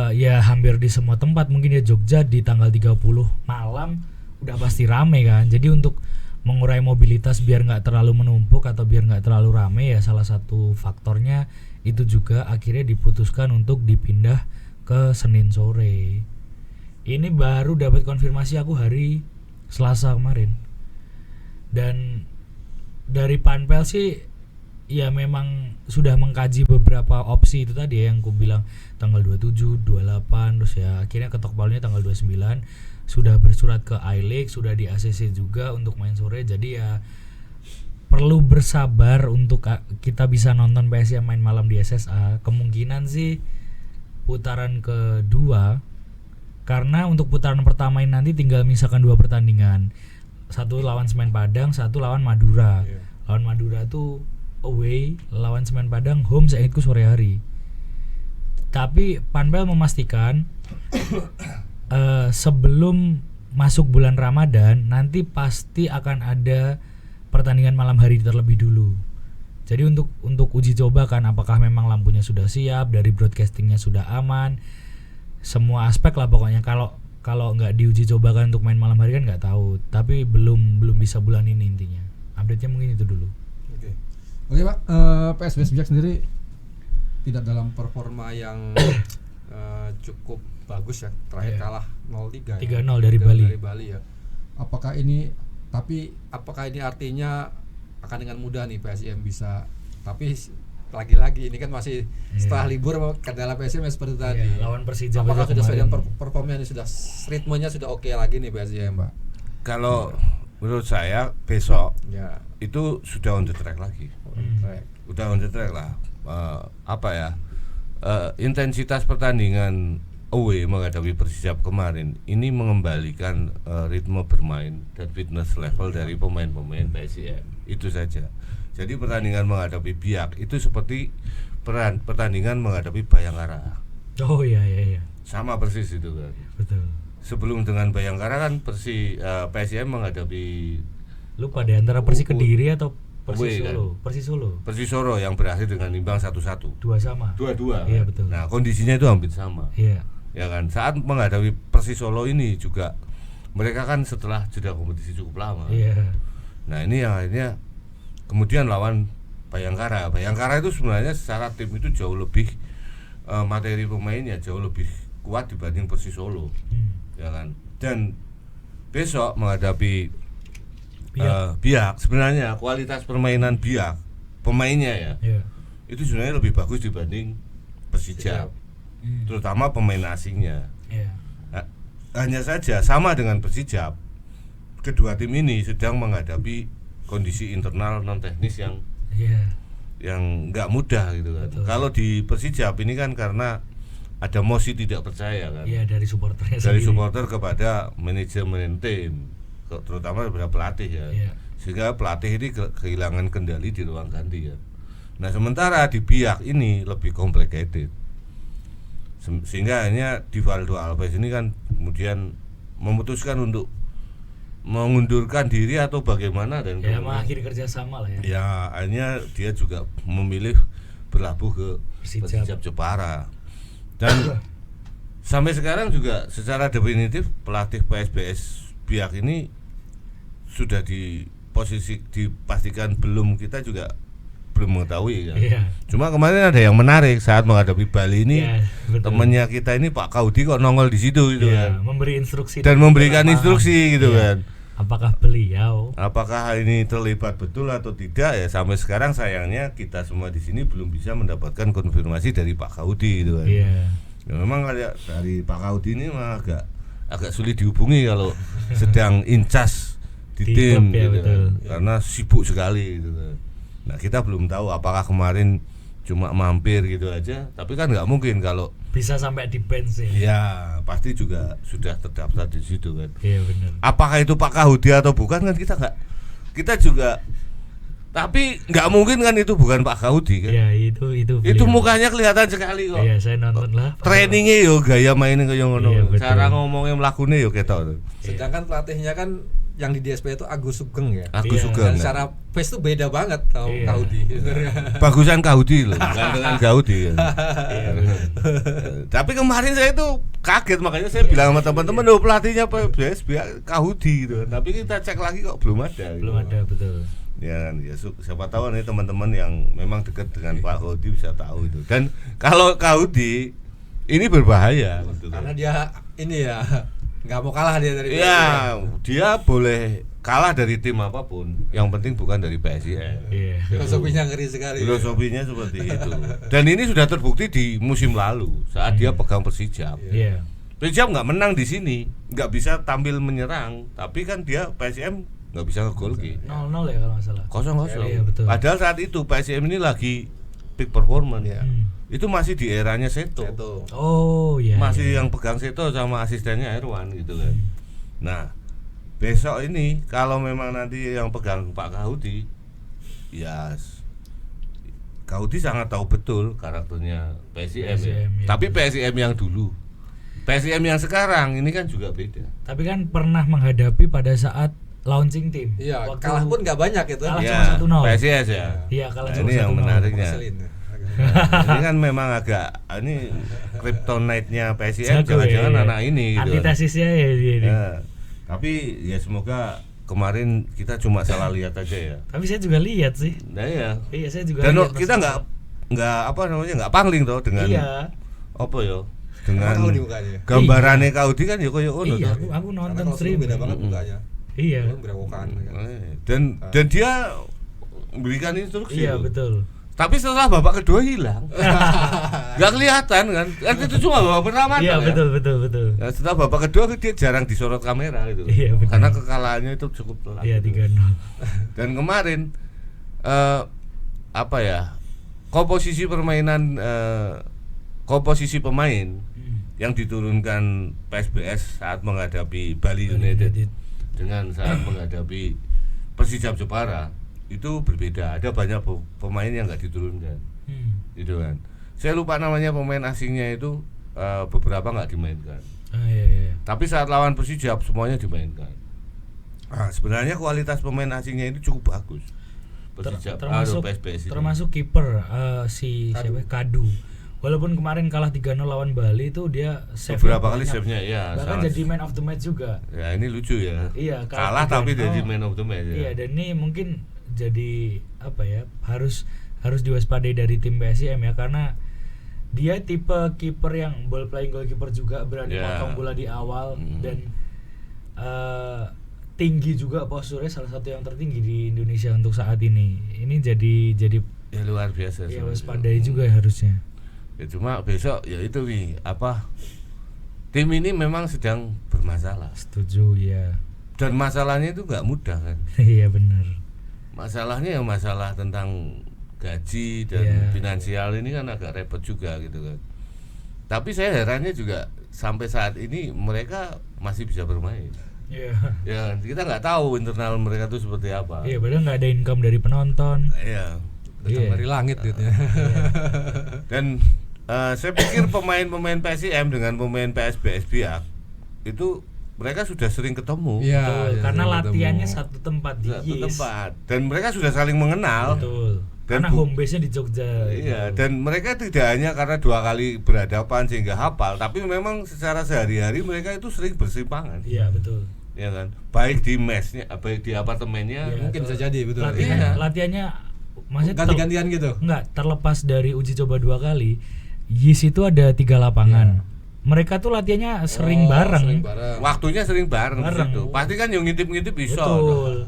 Ya hampir di semua tempat mungkin ya, Jogja di tanggal 30 malam udah pasti rame kan. Jadi untuk mengurai mobilitas biar nggak terlalu menumpuk atau biar nggak terlalu rame, ya salah satu faktornya itu juga akhirnya diputuskan untuk dipindah ke Senin sore. Ini baru dapat konfirmasi aku hari Selasa kemarin. Dan dari Panpel sih ya memang sudah mengkaji beberapa opsi itu tadi ya, yang aku bilang tanggal 27, 28, terus ya akhirnya ketok palunya tanggal 29. Sudah bersurat ke I-League, sudah di ACC juga untuk main sore. Jadi ya perlu bersabar untuk kita bisa nonton PSIM main malam di SSA. Kemungkinan sih putaran kedua, karena untuk putaran pertama ini nanti tinggal misalkan 2 pertandingan. Satu lawan Semen Padang, satu lawan Madura. Lawan Madura tuh away, lawan Semen Padang home, seingatku sore hari. Tapi Panpel memastikan sebelum masuk bulan Ramadan nanti pasti akan ada pertandingan malam hari terlebih dulu. Jadi untuk uji coba kan, apakah memang lampunya sudah siap, dari broadcastingnya sudah aman, semua aspek lah pokoknya. Kalau nggak diuji cobakan untuk main malam hari kan nggak tahu. Tapi belum bisa bulan ini intinya. Update-nya mungkin itu dulu. Oke Pak, PSBS Bijak sendiri tidak dalam performa yang cukup bagus ya, terakhir kalah 0-3 3-0 dari Bali ya. Apakah ini artinya akan dengan mudah nih PSIM bisa, tapi lagi-lagi ini kan masih setelah libur kendala PSIM seperti tadi. Lawan Persija. Apakah sudah sesuai dengan performanya, sudah ritmenya sudah oke lagi nih PSIM, Pak? Kalau menurut saya besok Ya. itu sudah on the track lagi. Udah on the track lah. Intensitas pertandingan away menghadapi Persijap kemarin ini mengembalikan ritme bermain dan fitness level dari pemain-pemain PSIM. Itu saja. Jadi pertandingan menghadapi Biak itu seperti pertandingan menghadapi Bayangkara. Oh iya. Sama persis itu kan. Betul. Sebelum dengan Bayangkara kan PSIM menghadapi Lupa deh antara Persi Kediri atau Away, Persis Solo yang berakhir dengan imbang 1-1. 2-2. Iya, betul. Nah, kondisinya itu hampir sama. Iya. Ya kan, saat menghadapi Persis Solo ini juga mereka kan setelah jeda kompetisi cukup lama. Iya. Nah, ini yang akhirnya kemudian lawan Bayangkara itu sebenarnya secara tim itu jauh lebih materi pemainnya jauh lebih kuat dibanding Persis Solo, ya kan. Dan besok menghadapi Biak, sebenarnya kualitas permainan Biak pemainnya ya, itu sebenarnya lebih bagus dibanding Persijap, terutama pemain asingnya. Hanya saja sama dengan Persijap, kedua tim ini sedang menghadapi kondisi internal non teknis yang nggak mudah gitu kan. Kalau di Persijap ini kan karena ada mosi tidak percaya kan. Iya, dari supporternya dari sendiri. supporter kepada manajemen tim, terutama kepada pelatih ya. Sehingga pelatih ini kehilangan kendali di ruang ganti ya. Nah sementara di Biak ini lebih complicated, sehingga akhirnya Divaldo Alves ini kan kemudian memutuskan untuk mengundurkan diri atau bagaimana dan mengakhiri kerjasama lah ya. Ya akhirnya dia juga memilih berlabuh ke Persijap Jepara. Dan sampai sekarang juga secara definitif pelatih PSBS Biak ini sudah dipastikan belum, kita juga belum mengetahui ya. Cuma kemarin ada yang menarik saat menghadapi Bali ini, temannya kita ini Pak Kaudi kok nongol di situ gitu kan. Memberi instruksi dan memberikan instruksi gitu kan. Apakah beliau? Apakah ini terlibat betul atau tidak ya, sampai sekarang sayangnya kita semua di sini belum bisa mendapatkan konfirmasi dari Pak Kaudi gitu kan. Ya, memang dari Pak Kaudi ini memang agak sulit dihubungi kalau sedang incas di tim gitu kan. Karena sibuk sekali gitu kan. Nah kita belum tahu apakah kemarin cuma mampir gitu aja, tapi kan nggak mungkin kalau bisa sampai di bench ya. Ya pasti juga sudah terdaftar di situ kan. Iya benar. Apakah itu Pak Kahudi atau bukan kan kita juga, tapi nggak mungkin kan itu bukan Pak Kahudi kan. Iya itu mukanya kelihatan sekali kok. Iya saya nonton lah. Trainingnya yo gaya mainnya kayak ngono. Cara ngomongnya melakunya yo ketok. Sedangkan pelatihnya kan yang di DSP itu Agus Sugeng ya. Agus Sugeng. Dan secara face tuh beda banget tau Kahudi. Bagusan Kahudi loh, bukan dengan Kahudi. Tapi kemarin saya itu kaget, makanya saya bilang sama teman-teman, "Oh, pelatihnya PSBS Kahudi" gitu. Tapi kita cek lagi kok belum ada. Belum ada, betul. Ya kan, ya siapa tahu nih teman-teman yang memang dekat dengan Pak Kahudi bisa tahu itu. Dan kalau Kahudi ini berbahaya gitu. Karena dia ini ya nggak mau kalah dia dari dia boleh kalah dari tim apapun, yang penting bukan dari PSIS. Filosofinya ngeri sekali. Filosofinya seperti itu. Dan ini sudah terbukti di musim lalu saat dia pegang Persijap. Persijap nggak menang di sini, nggak bisa tampil menyerang, tapi kan dia PSM nggak bisa ngegol gitu. 0-0 ya kalau nggak salah. 0-0. Iya, betul. Padahal saat itu PSM ini lagi peak performance ya. Itu masih di eranya Seto. Oh iya. Masih yang pegang Seto sama asistennya Erwan gitu kan. Nah, besok ini kalau memang nanti yang pegang Pak Kahudi, ya Kahudi sangat tahu betul karakternya PSIM ya. Tapi PSIM yang dulu, PSIM yang sekarang ini kan juga beda. Tapi kan pernah menghadapi pada saat launching tim. Iya, kalah pun nggak banyak itu. Kalah cuma 1-0. PSIS ya. Iya, kalah cuma 1-0. Ini yang menariknya. Ini kan memang agak ini kryptonite-nya PSIM, jangan-jangan anak ini gitu. Antitesisnya ya dia ini. Tapi ya semoga kemarin kita cuma salah lihat aja ya. Tapi saya juga lihat sih. Nah iya. Iya saya juga. Dan lihat kita nggak apa namanya, nggak pangling toh dengan apa ya, dengan gambarannya Kahudi kan ya koyo ngono. Iya, aku nonton stream beda banget mukanya. Iya. Dan dia memberikan instruksi. Iya betul. Tapi setelah babak kedua hilang, nggak kelihatan kan? Kan itu cuma babak pertama. Iya betul. Nah, setelah babak kedua dia jarang disorot kamera gitu. Iya, karena kekalahannya itu cukup telak. Iya 3-0. Dan kemarin apa ya, komposisi permainan, komposisi pemain yang diturunkan PSBS saat menghadapi Bali United dengan saat menghadapi Persijap Jepara itu berbeda. Ada banyak pemain yang nggak diturunkan, gitu kan. Saya lupa namanya pemain asingnya itu, beberapa nggak dimainkan. Iya. Tapi saat lawan Persijap semuanya dimainkan. Sebenarnya kualitas pemain asingnya itu cukup bagus. Persijap, termasuk kiper siapa Kadu. Walaupun kemarin kalah 3-0 lawan Bali itu dia save beberapa kali save-nya ya. Bahkan jadi man of the match juga. Ya ini lucu ya. Iya, kalah tapi jadi man of the match. Iya, dan ini mungkin jadi apa ya, harus diwaspadai dari tim PSIM ya, karena dia tipe kiper yang ball playing goalkeeper juga, berani potong bola di awal dan tinggi juga posturnya, salah satu yang tertinggi di Indonesia untuk saat ini. Ini jadi ya luar biasa. Ya waspadai juga ya harusnya. Ya cuma besok ya itu tim ini memang sedang bermasalah. Setuju ya. Dan masalahnya itu nggak mudah kan. Iya benar. Masalahnya ya masalah tentang gaji dan finansial ini kan agak repot juga gitu kan. Tapi saya herannya juga sampai saat ini mereka masih bisa bermain. Iya. Ya kita nggak tahu internal mereka tuh seperti apa. Iya, padahal nggak ada income dari penonton. Iya. Datang dari langit gitu ya. Dan saya pikir pemain-pemain PSIM dengan pemain PSBS Biak itu mereka sudah sering ketemu. Betul, karena latihannya satu tempat di tempat dan mereka sudah saling mengenal. Betul. Dan karena home base-nya di Jogja. Iya, dan mereka tidak hanya karena 2 kali berhadapan sehingga hafal, tapi memang secara sehari-hari mereka itu sering bersimpangan. Iya, betul. Ya kan? Baik di mesnya, baik di apartemennya, mungkin bisa jadi betul. Latihannya maksudnya ganti-gantian gitu. Enggak, terlepas dari uji coba 2 kali, YIS itu ada 3 lapangan. Mereka tuh latihannya sering bareng. Waktunya sering bareng. Gitu. Pasti kan yang ngintip-ngintip bisa. Betul.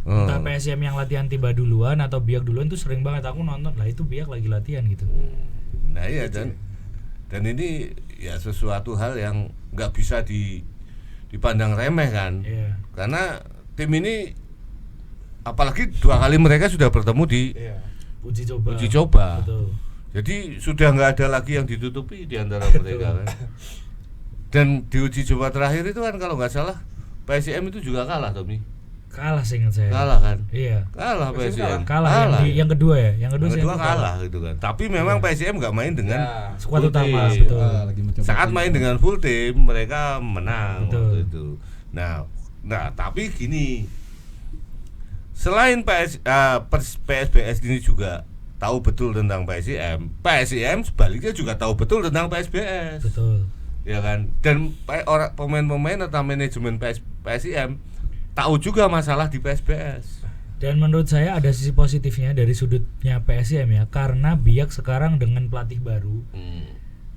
Entah PSM yang latihan tiba duluan atau Biak duluan tuh sering banget aku nonton. Lah itu Biak lagi latihan gitu. Nah iya, dan ini ya sesuatu hal yang nggak bisa dipandang remeh kan. Karena tim ini apalagi 2 kali mereka sudah bertemu di uji coba. Betul. Jadi sudah nggak ada lagi yang ditutupi di antara mereka kan. Dan di uji coba terakhir itu kan kalau nggak salah PSIM itu juga kalah, Tommy. Kalah seingat saya. Kalah kan? Iya. Kalah PSIM. Kalah. Yang kedua ya. Yang kedua kalah gitu kan. Tapi memang PSIM nggak main dengan skuad utama. Betul. Saat main dengan full tim mereka menang waktu itu. Nah tapi gini. Selain PSBS ini juga tahu betul tentang PSIM sebaliknya juga tahu betul tentang PSBS. Betul. Ya kan? Dan pemain-pemain atau manajemen PSIM tahu juga masalah di PSBS. Dan menurut saya ada sisi positifnya dari sudutnya PSIM ya, karena Biak sekarang dengan pelatih baru.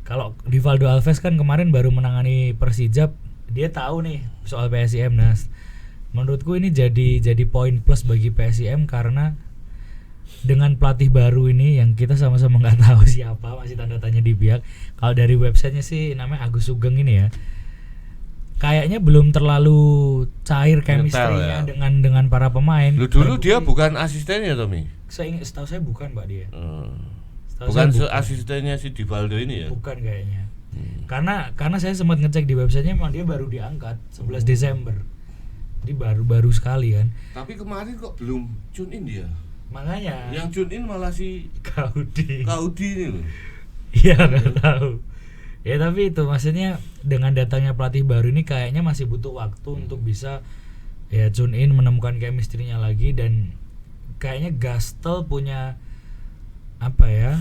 Kalau Divaldo Alves kan kemarin baru menangani Persija, dia tahu nih soal PSIM. Nah, menurutku ini jadi poin plus bagi PSIM karena dengan pelatih baru ini yang kita sama-sama nggak tahu siapa, masih tanda tanya di Biak. Kalau dari websitenya sih namanya Agus Sugeng ini ya. Kayaknya belum terlalu cair chemistry-nya dengan para pemain. Dulu dia bukan asistennya, Tommy. Setahu saya bukan, Mbak, dia. Bukan asistennya si Divaldo ini ya? Bukan kayaknya. Karena saya sempat ngecek di websitenya memang dia baru diangkat 11 Desember. Jadi baru sekali kan. Tapi kemarin kok belum tune in dia? Makanya. Yang tune in malah si Kaudi ini loh. Iya, nggak tahu. Ya tapi itu maksudnya dengan datangnya pelatih baru ini kayaknya masih butuh waktu untuk bisa ya tune in, menemukan chemistry-nya lagi. Dan kayaknya Gastel punya apa ya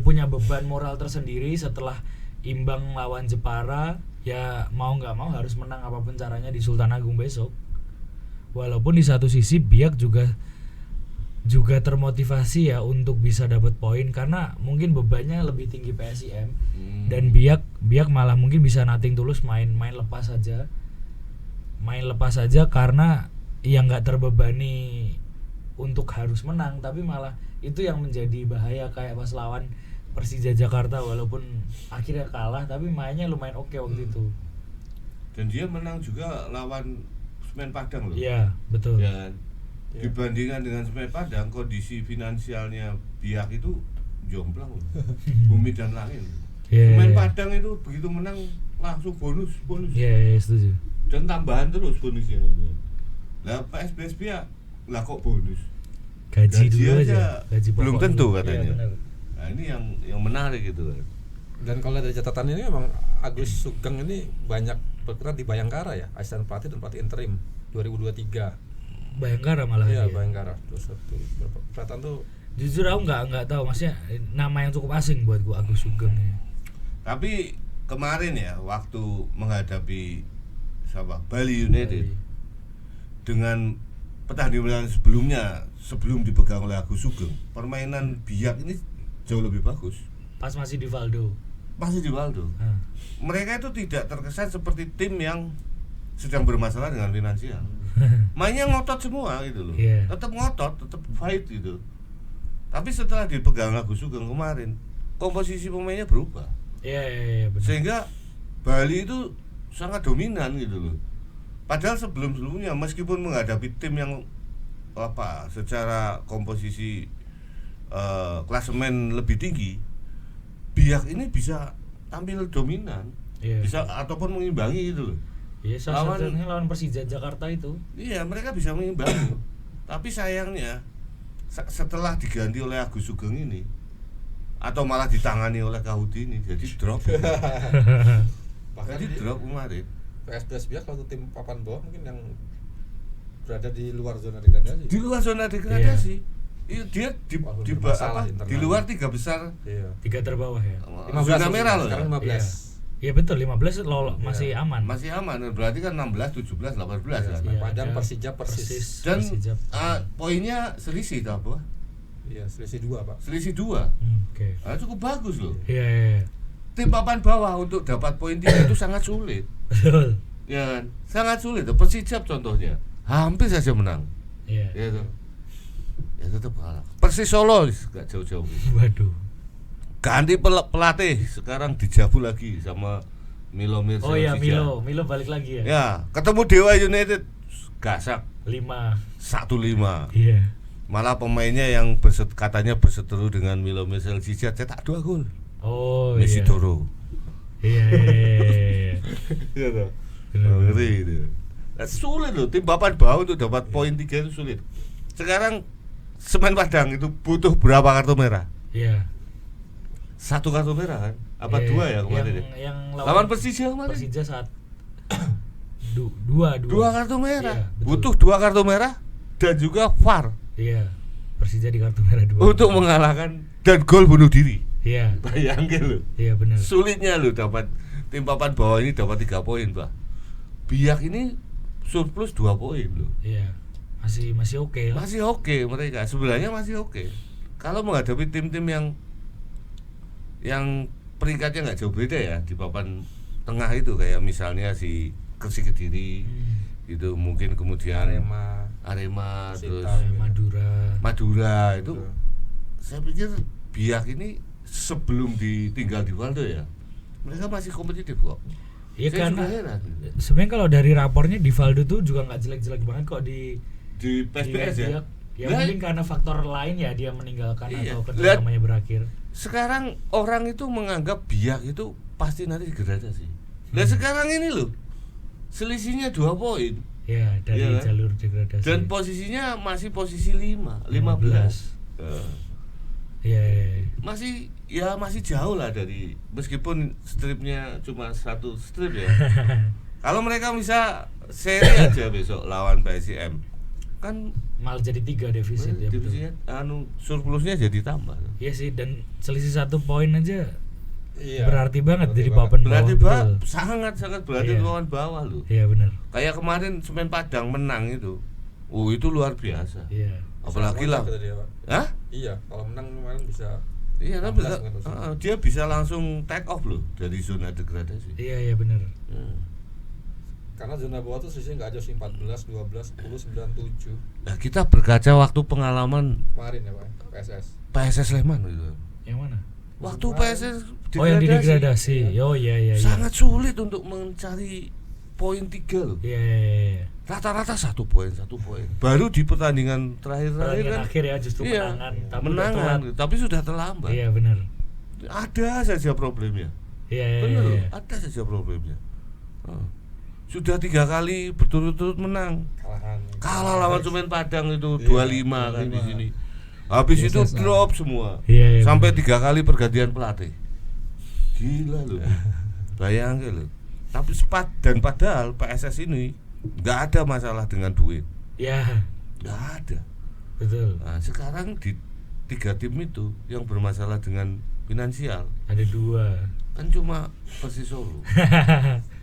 punya beban moral tersendiri setelah imbang lawan Jepara. Ya mau nggak mau harus menang apapun caranya di Sultan Agung besok. Walaupun di satu sisi Biak juga termotivasi ya untuk bisa dapat poin karena mungkin bebannya lebih tinggi PSIM. Dan Biak malah mungkin bisa nothing tulus main lepas saja karena yang nggak terbebani untuk harus menang, tapi malah itu yang menjadi bahaya kayak pas lawan Persija Jakarta, walaupun akhirnya kalah tapi mainnya lumayan oke waktu itu. Dan dia menang juga lawan Semen Padang loh. Iya betul. Dan dibandingkan dengan Semen Padang, kondisi finansialnya Biak itu jomplang loh. Bumi dan langit. Semen Padang itu begitu menang langsung bonus. Iya, setuju. Dan tambahan terus bonusnya. Lah PSBS Biak lah kok bonus. Gaji dulu aja. Gaji belum tentu dulu. katanya. Ya, nah ini yang menarik gitu kan. Dan kalau dari catatan ini memang Agus Sugeng ini banyak bergerak di Bayangkara ya, asisten pelatih dan pelatih interim 2023. Bayangkara malah. Iya, Bayangkara. Terus kelihatan tuh jujur aku nggak tahu, maksudnya nama yang cukup asing buat gua Agus Sugeng ya. Tapi kemarin ya waktu menghadapi Bali United dengan pertandingan sebelumnya sebelum dipegang oleh Agus Sugeng, permainan Biak ini jauh lebih bagus. Pas masih di Valdo. Masih di Waldo. Mereka itu tidak terkesan seperti tim yang sedang bermasalah dengan finansial. Mainnya ngotot semua gitu loh. Yeah. Tetap ngotot, tetap fight gitu. Tapi setelah dipegang Agus Sugeng kemarin, komposisi pemainnya berubah. Iya, benar. Sehingga Bali itu sangat dominan gitu loh. Padahal sebelum-sebelumnya meskipun menghadapi tim yang secara komposisi klasemen lebih tinggi, Biak ini bisa tampil dominan, bisa ataupun mengimbangi gitu loh. Iya, salah satunya lawan Persija Jakarta itu. Iya, mereka bisa mengimbangi. Tapi sayangnya setelah diganti oleh Agus Sugeng ini, atau malah ditangani oleh Kahudi ini, jadi drop. Bahkan Jadi drop kemarin. PSBS Biak waktu tim papan bawah mungkin yang berada di luar zona degradasi. Di luar zona degradasi. Iya, dia di luar 3 besar. Iya. 3 terbawah ya. 15 zona merah loh. Sekarang 15. Iya betul, 15 masih aman. Masih aman. Berarti kan 16, 17, 18 kan. Iya, Padang, Persija, Persis. Dan Persija. poinnya selisih apa? Iya, selisih 2, Pak. Selisih 2. Oke. Cukup bagus loh. Iya. Tim papan bawah untuk dapat poin 3 itu sangat sulit. Betul. Ya kan? Sangat sulit. Persijap contohnya. Hampir saja menang. Iya. Ya tuh. Ya tetap kalah. Persis Solo enggak jauh-jauh. Waduh. Ganti pelatih, sekarang dijabu lagi sama Milo Mirza. Oh iya, Milo balik lagi ya. Ya, ketemu Dewa United gasak 5. 1-5. Iya. Malah pemainnya yang katanya berseteru dengan Milo Mirza cetak 2 gol. Oh Messi iya. Toro. Iya. Iya toh. Ngeri itu. Nah, sulit loh, tim papan bawah untuk dapat poin 3 itu sulit. Sekarang Semen Padang itu butuh berapa kartu merah? Iya. 1 kartu merah kan? Apa 2 ya kemarin? Yang lawan Persija kemarin? Persija saat 2 kartu merah. Iya, butuh 2 kartu merah dan juga VAR. Iya. Persija di kartu merah 2. Untuk mengalahkan dan gol bunuh diri. Iya. Bayangin lu. Iya benar. Sulitnya lu dapat tim papan bawah ini dapat 3 poin, Pak. Biak ini surplus 2 poin loh. Iya. Masih oke lah. Masih oke mereka. Sebenarnya masih oke. Kalau menghadapi tim-tim yang peringkatnya nggak jauh beda ya di papan tengah itu, kayak misalnya si Gresik Kediri itu, mungkin kemudian Arema terus Madura itu saya pikir Biak ini sebelum ditinggal di Waldo ya mereka masih kompetitif kok. Iya, karena sebenarnya kalau dari rapornya di Valdo tuh juga nggak jelek-jelek banget kok di PSBS ya. Ya mungkin karena faktor lain ya dia meninggalkan atau kerjasamanya berakhir. Sekarang orang itu menganggap Biak itu pasti nanti degradasi. Nah sekarang ini loh selisihnya 2 poin. Ya dari jalur degradasi. Dan posisinya masih posisi 15. Iya. Masih jauh lah dari, meskipun stripnya cuma 1 strip ya. Kalau mereka bisa seri aja besok lawan PSIM kan malah jadi 3 defisit ya. Defisitnya surplusnya jadi tambah. Iya sih, dan selisih 1 poin aja. Iya, berarti banget dari papan bawah. Berarti sangat berarti papan bawah loh. Iya benar. Kayak kemarin Semen Padang menang itu. Itu luar biasa. Iya. Apalagi lah. Hah? Iya, kalau menang kemarin bisa. Iya, dia bisa langsung take off loh dari zona degradasi. Iya benar. Karena zona bawah tuh selisihnya nggak jauh sih, 14, 12, 10, 9, 7. Nah, kita berkaca waktu pengalaman kemarin ya Pak, PSS Sleman gitu. Yang mana? Waktu PSS degradasi. Oh, yang degradasi. Oh iya. Sangat sulit untuk mencari poin 3 loh. Iya. Rata-rata 1 poin. Baru di pertandingan terakhir kan akhir ya justru menangan, tapi sudah terlambat. Iya benar. Ada saja problemnya. Iya. Benar, ada saja problemnya. Sudah 3 kali berturut-turut menang. Kalah lawan Semen Padang itu 25 kan di sini. Habis itu drop semua. Iya, sampai 3 kali pergantian pelatih. Gila loh. Bayangin loh. Tapi padahal PSS ini nggak ada masalah dengan duit. Iya. Nggak ada. Betul. Nah, sekarang di 3 tim itu yang bermasalah dengan finansial. Ada 2. Kan cuma Persis Solo.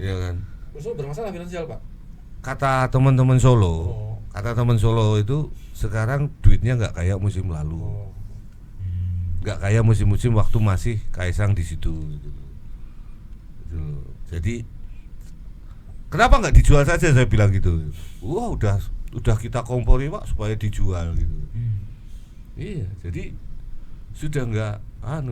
Iya kan? Solo bermasalah finansial, Pak. Kata teman-teman Solo, kata teman Solo itu sekarang duitnya nggak kayak musim lalu, nggak kayak musim-musim waktu masih Kaisang di situ. Gitu. Jadi kenapa nggak dijual saja, saya bilang gitu. Wah udah kita kompori Pak supaya dijual gitu. Iya, jadi sudah nggak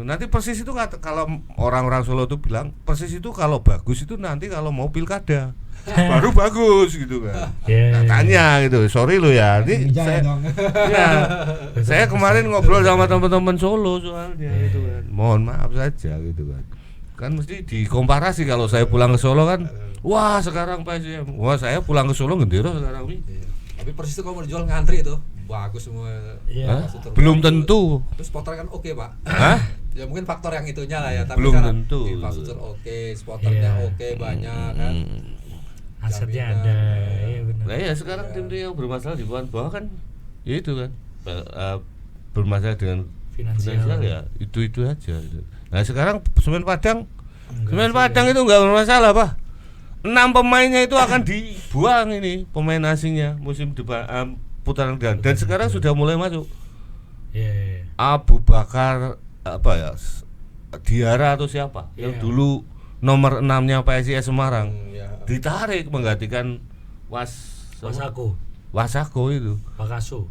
nanti Persis itu kalau orang-orang Solo itu bilang Persis itu kalau bagus itu nanti kalau mau pilkada baru bagus gitu kan. Katanya gitu. Sorry lo ya. Ini saya kemarin ngobrol sama teman-teman Solo soalnya gitu kan. Mohon maaf saja gitu kan. Kan mesti dikomparasi kalau saya pulang ke Solo kan. Wah, sekarang PSM. Wah, saya pulang ke Solo Gendero sekarang nih. Tapi Persis itu kalau mau dijual ngantri itu. Bagus semua. Belum tentu. Terus spotter kan oke, Pak. Hah? Ya mungkin faktor yang itunya lah ya, tapi belum karena tentu. infrastruktur oke, spotternya oke, banyak kan. Asetnya ada. Iya benar. Nah ya sekarang tim yang bermasalah di bawah kan ya itu kan bermasalah dengan finansial ya itu aja gitu. Nah sekarang Semen Padang itu nggak bermasalah Pak. 6 pemainnya itu akan dibuang ini pemain asingnya musim depan putaran dan sekarang sudah mulai masuk. Abu Bakar apa ya Diara atau siapa yang dulu nomor 6-nya PSIS Semarang ditarik menggantikan Wasako itu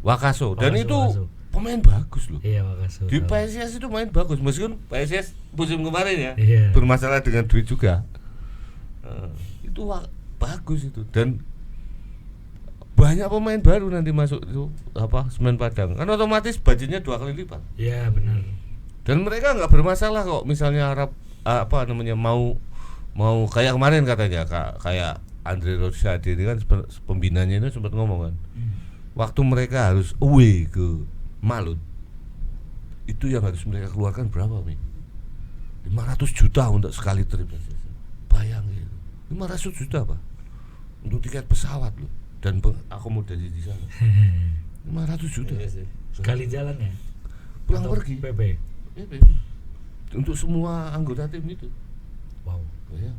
Wakaso dan itu pemain bagus loh. Wakaso di PSIS itu main bagus meskipun PSIS musim kemarin ya bermasalah dengan duit juga. Itu bagus itu dan banyak pemain baru nanti masuk itu Semen Padang kan otomatis budgetnya 2 kali lipat. Iya benar. Dan mereka nggak bermasalah kok misalnya Arab mau kayak kemarin katanya kayak Andre Rosyadi ini kan pembinanya itu sempat ngomong kan waktu mereka harus away ke Malut itu yang harus mereka keluarkan berapa Mi? 500 juta untuk sekali trip. Bayangin 500 juta Pak untuk tiket pesawat loh dan akomodasi di sana 500 juta sekali jalan ya pulang pergi PP untuk semua anggota tim itu. Wow. Ya,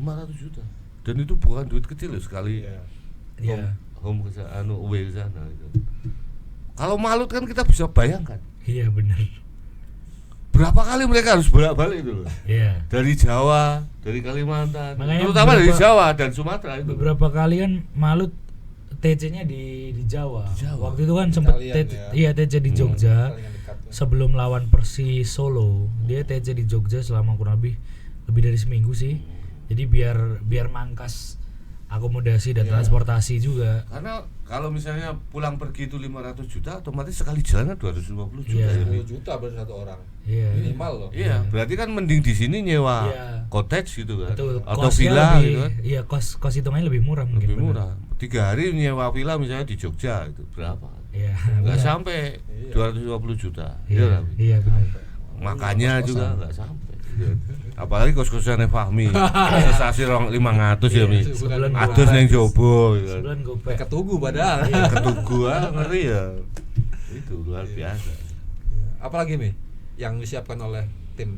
500 juta. Dan itu bukan duit kecil loh sekali. Home ke sana, away ke sana gitu. Kalau Malut kan kita bisa bayangkan. Iya benar. Berapa kali mereka harus bolak-balik itu loh. Iya. Dari Jawa, dari Kalimantan, makanya terutama dari Jawa dan Sumatera itu. Beberapa kali kan Malut TC-nya di Jawa. Waktu itu kan sempat TC di Jogja. Sebelum lawan Persis Solo, dia TC di Jogja selama kurang lebih dari seminggu sih. Jadi biar mangkas akomodasi dan transportasi juga. Karena kalau misalnya pulang pergi itu 500 juta, otomatis sekali jalan 250 juta. 20 juta berarti satu orang. Minimal loh. Iya, berarti kan mending di sini nyewa cottage gitu kan. Betul, atau villa gitu kan. Iya, kos hitungannya lebih murah mungkin. Lebih murah. 3 hari nyewa villa misalnya di Jogja itu berapa? Iya. Enggak sampai 250 juta. Iya benar. Makanya juga enggak sampai. Apalagi kos-kosannya Fahmi. Investasi 500 ya Mi. Atus ning jobo gitu. Sebulan gopek. Ketugu padahal. Ketugu ngeri ya. Itu luar biasa. Apalagi Mi yang disiapkan oleh tim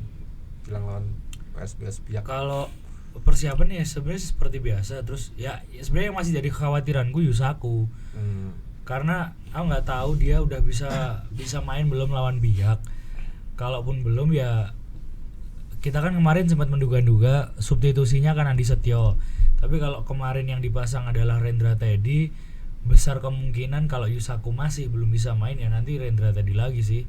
jelang lawan PSBS pihak. Kalau persiapan ya sebenarnya seperti biasa terus ya sebenarnya yang masih jadi kekhawatiranku Yusaku. Karena aku nggak tahu dia udah bisa main belum lawan Biak. Kalaupun belum ya kita kan kemarin sempat menduga-duga substitusinya kan Andi Setio. Tapi kalau kemarin yang dipasang adalah Rendra Teddy, besar kemungkinan kalau Yusaku masih belum bisa main ya nanti Rendra Teddy lagi sih.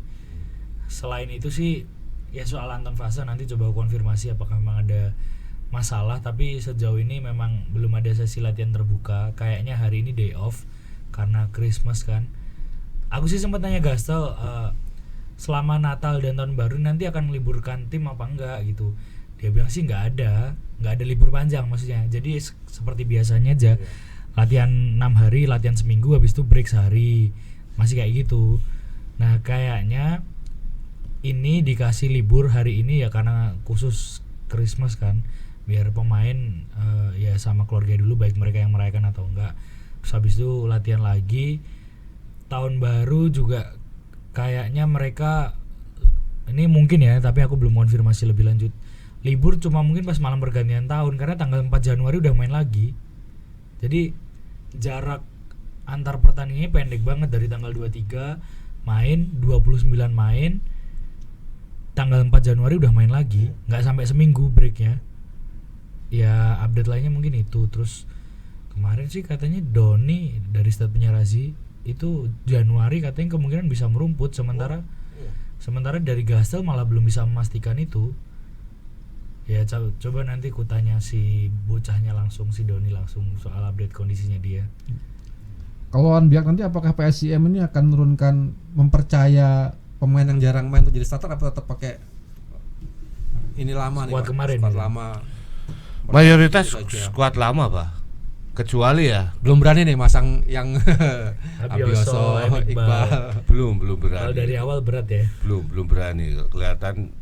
Selain itu sih ya soal Anton Fasa nanti coba konfirmasi apakah memang ada masalah, tapi sejauh ini memang belum ada sesi latihan terbuka. Kayaknya hari ini day off karena Christmas kan. Aku sih sempat tanya Gastel selama Natal dan Tahun Baru nanti akan meliburkan tim apa enggak gitu. Dia bilang sih nggak ada libur panjang maksudnya. Jadi seperti biasanya aja. Latihan 6 hari, latihan seminggu, habis itu break sehari. Masih kayak gitu. Nah, kayaknya ini dikasih libur hari ini ya karena khusus Christmas kan. Biar pemain ya sama keluarga dulu baik mereka yang merayakan atau enggak. Terus habis itu latihan lagi. Tahun Baru juga kayaknya mereka ini mungkin ya, tapi aku belum konfirmasi lebih lanjut. Libur cuma mungkin pas malam pergantian tahun karena tanggal 4 Januari udah main lagi. Jadi jarak antar pertandingannya pendek banget dari tanggal 23 main, 29 main, tanggal 4 Januari udah main lagi, nggak sampai seminggu breaknya. Ya update lainnya mungkin itu. Terus kemarin sih katanya Doni dari statementnya Razi itu Januari katanya kemungkinan bisa merumput, sementara dari Gastel malah belum bisa memastikan itu. Ya coba nanti kutanya si bocahnya langsung, si Doni langsung soal update kondisinya dia. Kalau Biak nanti apakah PSIM ini akan menurunkan, mempercaya pemain yang jarang main untuk jadi starter, apa tetap pakai ini lama nih, Squad kemarin squad gitu. lama? Mayoritas Itu aja. skuad lama, Pak. Kecuali ya Belum berani nih masang yang Abioso, Iqbal. belum Kalau berani. dari awal berat ya. Belum berani. Kelihatan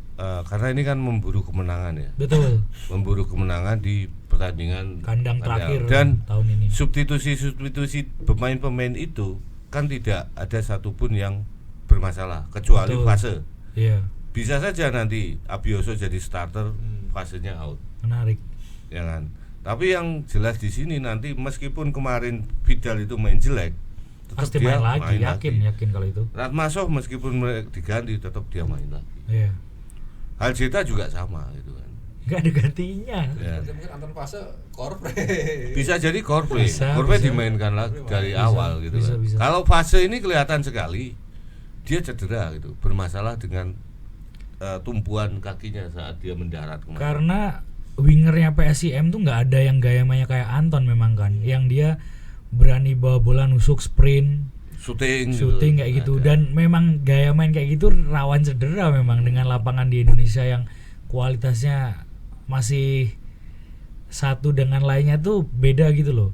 karena ini kan memburu kemenangan ya. Betul. Memburu kemenangan di pertandingan Kandang terakhir dan tahun ini. substitusi pemain-pemain itu kan tidak ada satupun yang bermasalah kecuali Betul. fase. Iya, Bisa saja nanti Abioso jadi starter, fasenya out, menarik. ya kan. Tapi yang jelas di sini nanti meskipun kemarin Vidal itu main jelek, tetap Pasti dia main lagi, yakin kalau itu. Ratmasov meskipun diganti tetap dia main lagi. Iya. Aljeta juga sama gitu kan. Enggak ada gantinya. Ya. Mungkin antar fase korpre. Bisa jadi Korpe Bisa. dimainkan lagi dari awal gitu kan. bisa. Kalau fase ini kelihatan sekali dia cedera gitu, bermasalah dengan tumpuan kakinya saat dia mendarat kemarin. Karena wingernya PSIM tuh nggak ada yang gayanya kayak Anton memang kan, yang dia berani bawa bola nusuk sprint, Shooting kayak gitu. Dan memang gaya main kayak gitu rawan cedera memang dengan lapangan di Indonesia yang kualitasnya masih satu dengan lainnya tuh beda gitu loh.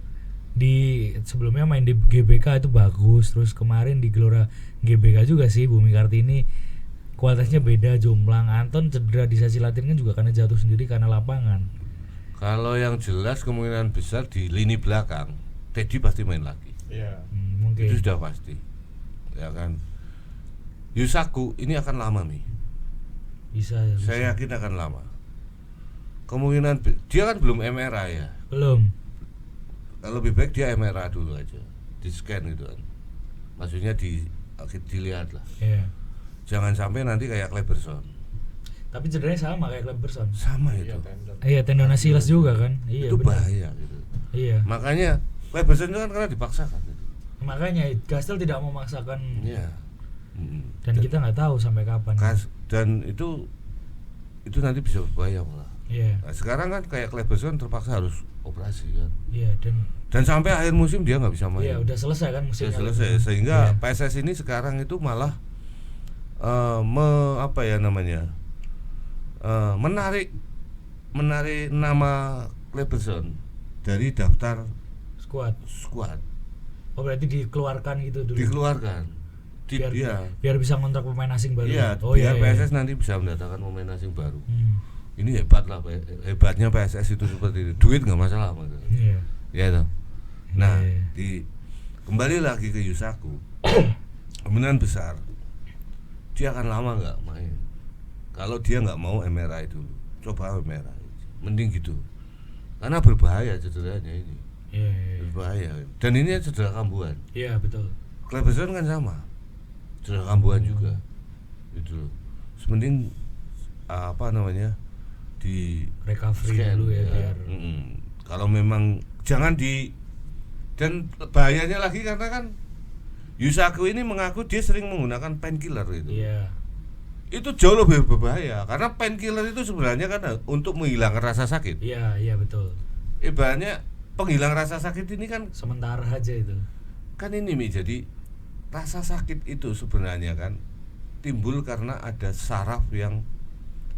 Di sebelumnya main di GBK itu bagus, terus kemarin di Gelora GBK juga sih Bumi Kartini kualitasnya beda, jomplang. Anton cedera di sesi latihan kan juga karena jatuh sendiri karena lapangan. Kalau yang jelas kemungkinan besar di lini belakang Teddy pasti main lagi. Iya. Mungkin. Itu sudah pasti. Ya kan. Yusaku ini akan lama nih. Bisa ya. Bisa. Saya yakin akan lama. Kemungkinan dia kan belum MRI ya. Belum. Lebih baik dia MRI dulu aja, di scan gitu kan. Maksudnya dilihat lah. Iya. Jangan sampai nanti kayak Kleberson. Tapi cederanya sama kayak Kleberson. Sama itu. Iya, tendon Achilles juga kan. Iya, Itu benar. bahaya gitu. Iya. Makanya Kleberson itu kan karena dipaksakan gitu. Makanya Gastel tidak memaksakan. Iya. Dan kita nggak tahu sampai kapan. Dan itu nanti bisa berbahaya malah. Iya. Nah, sekarang kan kayak Kleberson terpaksa harus operasi kan. Iya, Dan sampai akhir musim dia nggak bisa main. iya udah selesai kan Sudah musimnya. selesai sehingga Iya. PSS ini sekarang itu malah menarik nama Kleberson dari daftar Squad. Oh, berarti dikeluarkan gitu dulu. dikeluarkan. Biar bisa ngontrak pemain asing baru. Iya, Oh biar iya. PSS nanti bisa mendatangkan pemain asing baru. Ini hebatnya PSS itu seperti itu. Duit nggak masalah mas. Iya. Ya toh. Nah, Iya. kembali lagi ke Yusaku. Kemungkinan besar dia akan lama nggak main. Kalau dia nggak mau MRI dulu, coba MRI. Mending gitu. Karena berbahaya cederanya ini. Iya. Berbahaya. Dan ini cedera kambuhan. Iya, betul. Kleberson kan sama. Cedera kambuhan juga. Gitu. Mending di Recovery scan, dulu ya biar. Kalau memang jangan dan bahayanya lagi karena kan Yusaku ini mengaku dia sering menggunakan painkiller itu. Iya. Itu jauh lebih berbahaya karena painkiller itu sebenarnya kan untuk menghilangkan rasa sakit. Iya, betul. Ibaratnya penghilang rasa sakit ini kan Sementara aja itu. kan ini Mi, jadi rasa sakit itu sebenarnya kan timbul karena ada saraf yang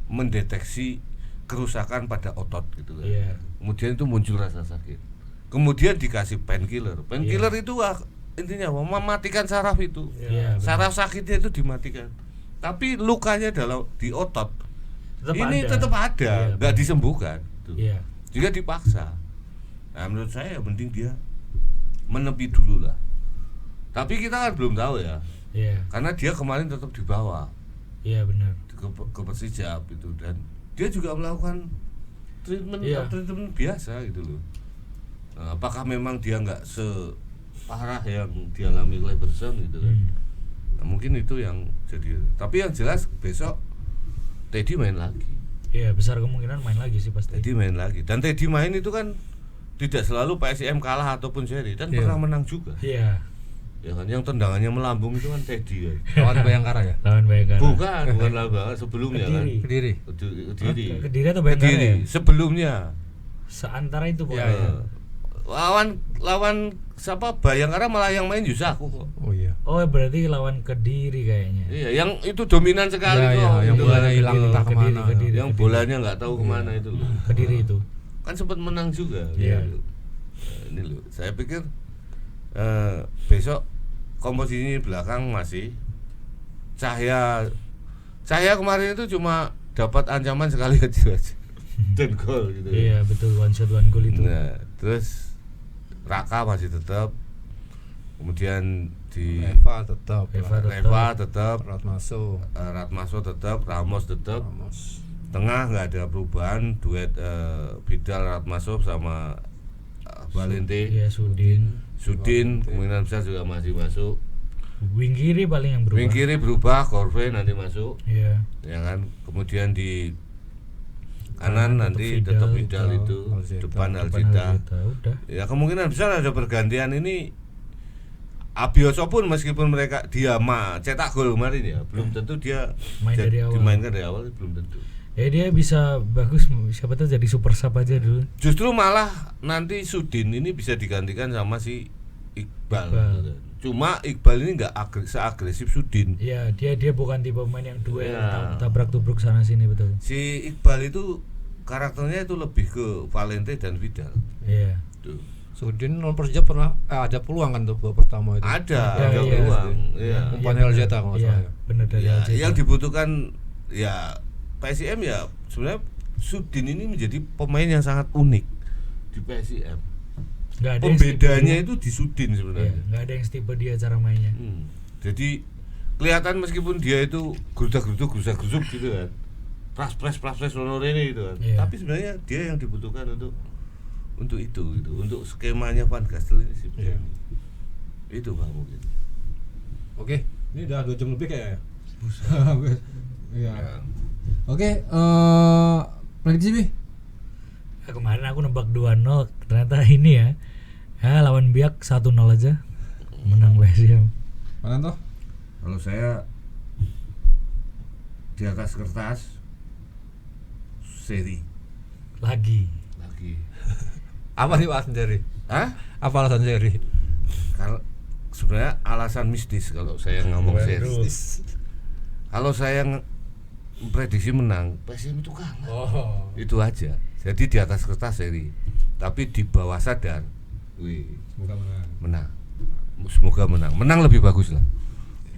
mendeteksi kerusakan pada otot gitu kan. Iya. Kemudian itu muncul rasa sakit. Kemudian dikasih painkiller. Painkiller itu intinya mematikan saraf itu. Iya, Saraf sakitnya itu dimatikan. Tapi lukanya di otot. Tetap ada, nggak disembuhkan. Gitu. Iya. Juga dipaksa. Nah, menurut saya mending dia menepi dulu lah. Tapi kita kan belum tahu ya. Iya. Karena dia kemarin tetap dibawa Iya, benar. ke Persijap itu dan dia juga melakukan treatment biasa gitu loh. Nah, apakah memang dia nggak parah yang dialami Cleberson gitu kan. Nah, mungkin itu yang jadi. Tapi yang jelas besok Teddy main lagi. Iya, besar kemungkinan main lagi sih pasti. Teddy main lagi. Dan Teddy main itu kan tidak selalu PSIM kalah ataupun seri, dan pernah menang juga. Iya. Ya kan, yang tendangannya melambung itu kan Teddy kan. Lawan Bayangkara ya? Lawan Bayangkara. Bukan lawan sebelumnya Kediri. kan. Kediri. Kediri atau Bayangkara? Kediri Ya? sebelumnya. Seantara itu pokoknya. Iya. Lawan siapa? Bayangkara malah yang main Yusaku kok. Oh iya. Oh, berarti lawan Kediri kayaknya. Iya, yang itu dominan sekali Iya, kok. iya, yang Itu bolanya kan. hilang entah kemana. Yang bolanya nggak tahu kemana itu loh. Kediri itu. Kan sempat menang juga. Iya. Nah, ini loh, saya pikir besok komposisi belakang masih Cahya kemarin itu cuma dapat ancaman sekali aja dan gol gitu. Iya, betul, one shot one goal itu. Nah, terus Raka masih tetap, kemudian di Eva tetap. Reva tetap, Ratmaso tetap, Ramos tetap. Ramos. Tengah nggak ada perubahan, duet Vidal Ratmaso sama Valente. Iya, Sudin. Kemungkinan besar juga masih masuk. Wing kiri paling yang berubah. Wing kiri berubah, Corve nanti masuk. Iya. Ya kan, kemudian di kanan nanti Vidal, tetap Vidal itu, Alzeta. depan Alzeta, Alzeta. udah. Ya kemungkinan besar ada pergantian ini. Abioso pun meskipun mereka dia cetak gol kemarin ya, belum tentu dia Main dari awal. dimainkan dari awal, belum tentu. Ya dia bisa bagus, siapa tahu jadi super sub aja dulu. Justru malah nanti Sudin ini bisa digantikan sama si Iqbal. Cuma Iqbal ini nggak seagresif Sudin. Iya, dia bukan tipe pemain yang duel Ya. tabrak tubruk sana sini, betul. Si Iqbal itu karakternya itu lebih ke Valente dan Vidal. Iya. Tuh. Sudin non Persija pernah ada peluang kan tuh babak pertama itu. Ada iya. peluang. Iya. Umpannya Alzeta kalau nggak Iya, salah ya. benar dari Ya, Alzeta. yang dibutuhkan ya PSIM ya sebenarnya Sudin ini menjadi pemain yang sangat unik di PSIM. Nggak ada yang Pembedanya setipe itu di Sudin dia. Iya, sebenarnya. nggak ada yang setipe dia cara mainnya. Jadi kelihatan meskipun dia itu gerudak-geruduk gitu kan, pras ono rene gitu kan. Iya. Tapi sebenarnya dia yang dibutuhkan untuk itu gitu, untuk skemanya Van Gastel ini sih. Iya. Itu Pak mungkin. Oke, ini udah 2 jam lebih kayaknya. Iya. Oke, prediksi Bi. Kemarin aku nebak 2-0, ternyata ini ya. Ya lawan Biak 1-0 aja. Menang PSIM. Mana toh? Kalau saya di atas kertas seri Lagi. Apa nih alasan seri? Hah? Apa alasan seri? Kalau sebenarnya alasan mistis kalau saya ngomong seri. Kalau saya prediksi menang, PSIM itu kalah. Oh. Itu aja. Jadi di atas kertas seri, tapi di bawah sadar, Semoga menang. Semoga menang. Menang lebih bagus lah.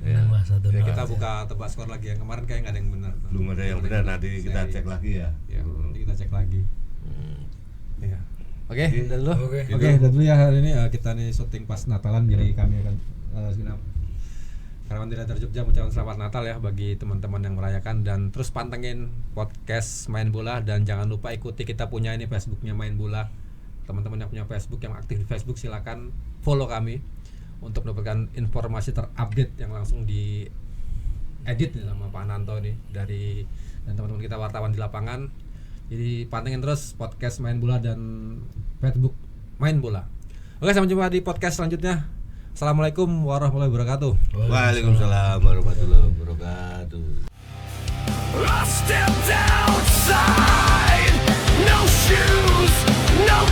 Menang lah 1-0. Ya, kita aja. buka tebak skor lagi. Yang kemarin kayak nggak ada yang benar. Belum ada yang benar, nanti kita cek lagi ya. Ya, nanti kita cek lagi. Iya. Oke, udah dulu. Oke. Oke, udah dulu ya hari ini kita nih syuting pas Natalan, jadi kami akan segenap karyawan di Radar Jogja mengucapkan selamat Natal ya bagi teman-teman yang merayakan, dan terus pantengin podcast Main Bola, dan jangan lupa ikuti kita punya ini Facebooknya Main Bola. Teman-teman yang punya Facebook, yang aktif di Facebook, silakan follow kami untuk mendapatkan informasi terupdate yang langsung di edit nih sama Pak Nanto nih dan teman-teman kita wartawan di lapangan. Jadi pantengin terus podcast Main Bola dan Facebook Main Bola. Oke, sampai jumpa di podcast selanjutnya. Assalamualaikum warahmatullahi wabarakatuh. Waalaikumsalam warahmatullahi wabarakatuh. I stepped outside, no shoes, no